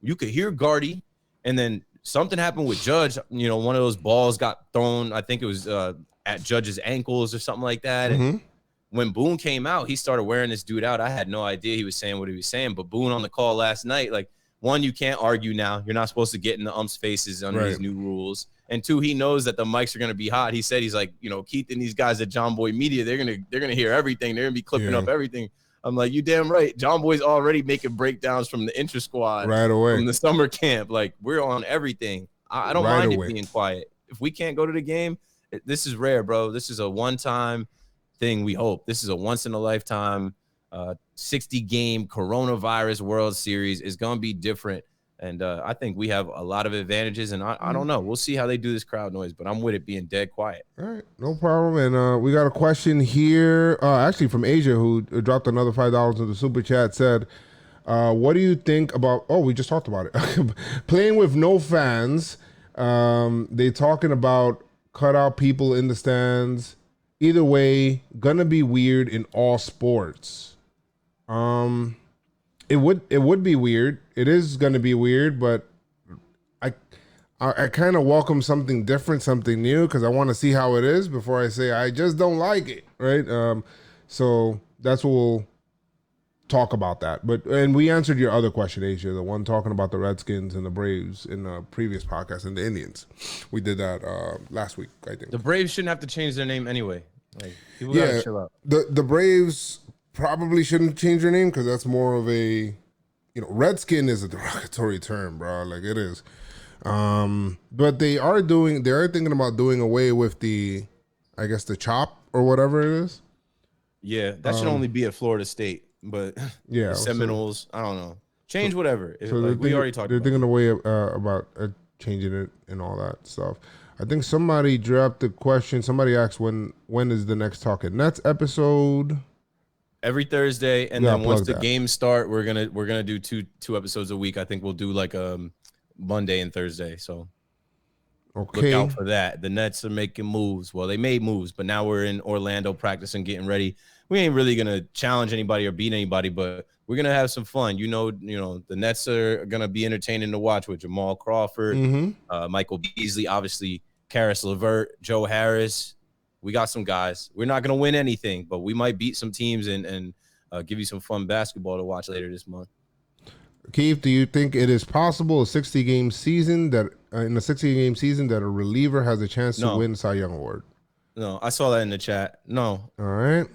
you could hear Gardy, and then something happened with Judge. You know, one of those balls got thrown. I think it was at Judge's ankles or something like that. And when Boone came out, he started wearing this dude out. I had no idea he was saying what he was saying. But Boone on the call last night, like, one, you can't argue now. You're not supposed to get in the ump's faces under these new rules. And two, he knows that the mics are going to be hot. He said, he's like, you know, Keith and these guys at JomboyMedia, they're gonna hear everything. They're gonna be clipping up everything. I'm like, you damn right. John Boy's already making breakdowns from the intra squad right away from the summer camp. Like we're on everything. I don't mind it being quiet. If we can't go to the game, this is rare, bro. This is a one-time thing. We hope this is a once in a lifetime. 60-game coronavirus World Series is going to be different. And I think we have a lot of advantages. And I don't know. We'll see how they do this crowd noise. But I'm with it being dead quiet. All right. No problem. And we got a question here, actually from Asia, who dropped another $5 in the super chat, said, what do you think about – oh, we just talked about it. Playing with no fans. They talking about cut out people in the stands. Either way, going to be weird in all sports. It would be weird. It is going to be weird, but I kind of welcome something different, something new, because I want to see how it is before I say I just don't like it, right? So that's what we'll talk about that. And we answered your other question, Asia, the one talking about the Redskins and the Braves in the previous podcast, and the Indians. We did that last week, I think. The Braves shouldn't have to change their name anyway. Like, people gotta chill out. The Braves probably shouldn't change their name because that's more of a, Redskin is a derogatory term, bro. Like it is. But they are thinking about doing away with the chop or whatever it is. Yeah, that should only be at Florida State, but the Seminoles, I don't know. Change whatever. We already talked about it. They're thinking away about changing it and all that stuff. I think somebody dropped the question. Somebody asked when is the next Talking Nets episode? Every Thursday, and then once the games start, we're gonna do two episodes a week. I think we'll do like Monday and Thursday. So look out for that. The Nets are making moves. Well, they made moves, but now we're in Orlando practicing, getting ready. We ain't really gonna challenge anybody or beat anybody, but we're gonna have some fun. The Nets are gonna be entertaining to watch with Jamal Crawford, Michael Beasley, obviously Karis LeVert, Joe Harris. We got some guys. We're not gonna win anything, but we might beat some teams and give you some fun basketball to watch later this month. Keith, do you think it is possible in a 60-game season that a reliever has a chance to win Cy Young Award? No, I saw that in the chat. No. All right.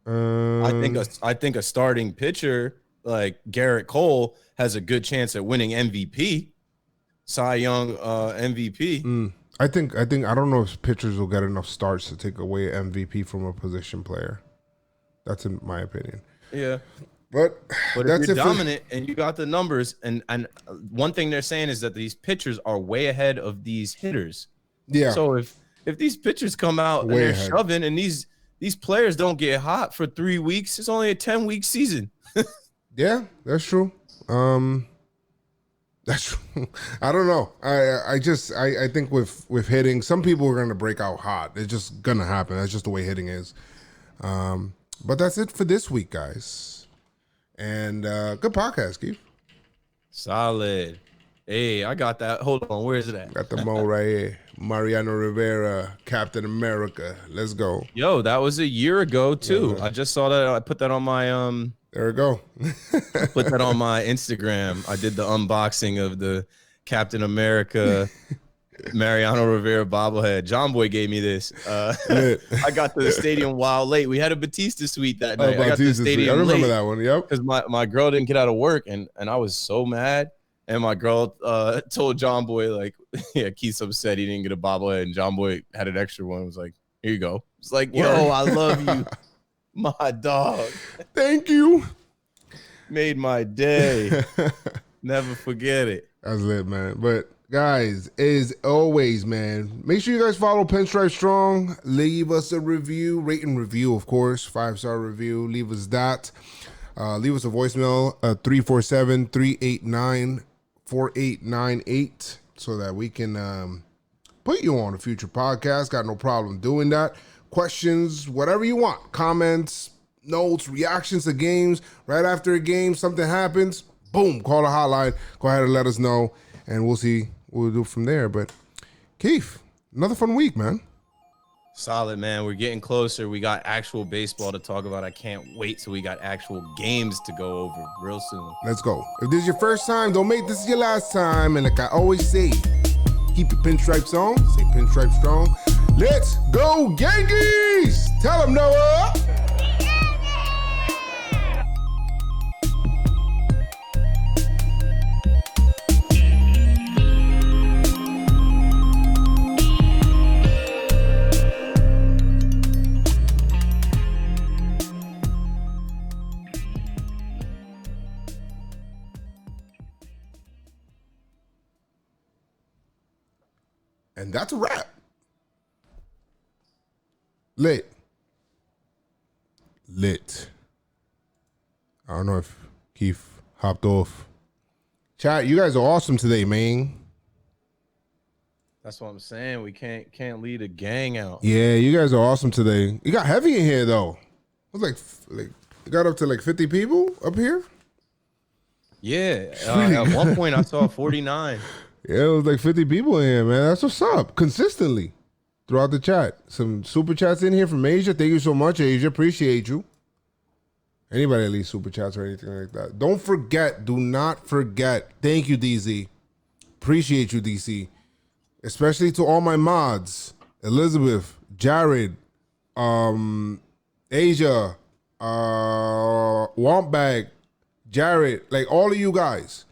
I think a starting pitcher like Garrett Cole has a good chance at winning MVP, Cy Young MVP. I don't know if pitchers will get enough starts to take away MVP from a position player. That's in my opinion. Yeah. But if you're dominant and you got the numbers, and one thing they're saying is that these pitchers are way ahead of these hitters. Yeah. So if these pitchers come out and they're shoving, and these players don't get hot for 3 weeks, it's only a 10-week season. Yeah, that's true. That's true. I don't know. I think with hitting, some people are gonna break out hot. It's just gonna happen. That's just the way hitting is. But that's it for this week, guys. And good podcast, Keith. Solid. Hey, I got that. Hold on, where is it at? Got the mo right here. Mariano Rivera, Captain America. Let's go. Yo, that was a year ago too. I just saw that. I put that on my There we go. put that on my Instagram. I did the unboxing of the Captain America Mariano Rivera bobblehead. John Boy gave me this. I got to the stadium while late. We had a Batista suite that night. I got to the stadium. I remember that one. Yep. Because my girl didn't get out of work, and I was so mad. And my girl told John Boy, like, yeah, Keith's upset he didn't get a bobblehead, and John Boy had an extra one. It was like, here you go. It's like, yo, I love you, my dog. Thank you. Made my day. Never forget it. That's lit, man. But guys, as always, man, make sure you guys follow Pinstripe Strong. Leave us a review, rate and review, of course, 5-star review. Leave us that. Leave us a voicemail, 347-389-4898, so that we can put you on a future podcast. Got no problem doing that. Questions, whatever you want, comments, notes, reactions to games. Right after a game, something happens, boom, call the hotline. Go ahead and let us know, and we'll see what we'll do from there. But Keith, another fun week, man. Solid, man. We're getting closer. We got actual baseball to talk about. I can't wait till we got actual games to go over real soon. Let's go. If this is your first time, don't make this your last time. And like I always say, keep your pinstripes on. Say Pinstripe Strong. Let's go Yankees! Tell them, Noah! And that's a wrap. Lit. I don't know if Keith hopped off. Chat, you guys are awesome today, man. That's what I'm saying. We can't lead a gang out. Yeah, you guys are awesome today. You got heavy in here though. It was like it got up to like 50 people up here. Yeah. At one point I saw 49. Yeah, it was like 50 people in here, man. That's what's up. Consistently throughout the chat. Some super chats in here from Asia. Thank you so much, Asia. Appreciate you. Anybody at least super chats or anything like that. Don't forget. Do not forget. Thank you, DZ. Appreciate you, DC. Especially to all my mods. Elizabeth, Jared, Asia, Wompbag, Jared, like all of you guys.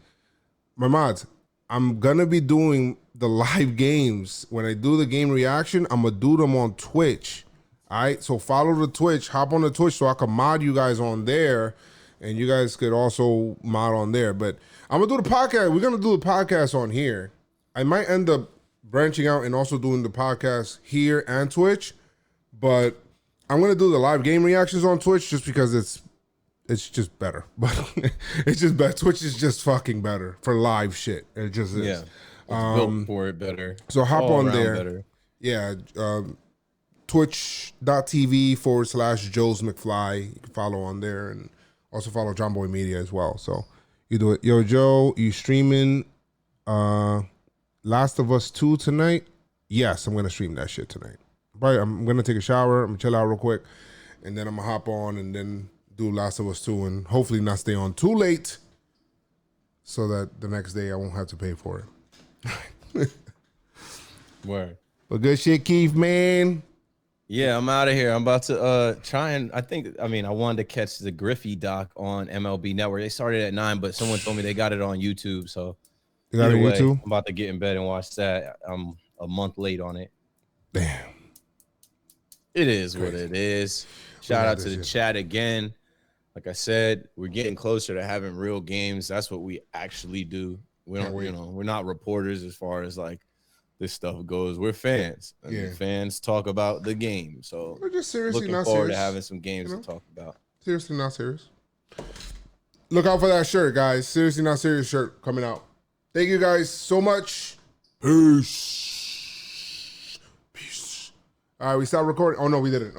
My mods. I'm gonna be doing the live games. When I do the game reaction, I'm gonna do them on Twitch. All right, so follow the Twitch, hop on the Twitch so I can mod you guys on there, and you guys could also mod on there. But I'm gonna do the podcast. We're gonna do the podcast on here. I might end up branching out and also doing the podcast here and Twitch, but I'm gonna do the live game reactions on Twitch just because it's just better. But it's just better. Twitch is just fucking better for live shit. It just is. Yeah, it's built for it better. So hop all on around there. Better. Yeah, twitch.tv/Joe's McFly. You can follow on there and also follow JomboyMedia as well. So you do it. Yo, Joe, you streaming Last of Us 2 tonight? Yes, I'm gonna stream that shit tonight. But I'm gonna take a shower. I'm gonna chill out real quick, and then I'm gonna hop on and then do Last of Us 2 and hopefully not stay on too late so that the next day I won't have to pay for it. Word. But good shit, Keith, man. Yeah, I'm out of here. I'm about to try and I wanted to catch the Griffey doc on MLB Network. They started at 9, but someone told me they got it on YouTube. So you got it on YouTube? I'm about to get in bed and watch that. I'm a month late on it. Damn. It is what it is. Shout out to the chat again. Like I said, we're getting closer to having real games. That's what we actually do. We don't, we're not reporters as far as like this stuff goes. We're fans. And the fans talk about the game. So we're just seriously looking not forward serious. to having some games to talk about. Seriously not serious. Look out for that shirt, guys. Seriously not serious shirt coming out. Thank you guys so much. Peace. Peace. All right, we stopped recording. Oh no, we didn't.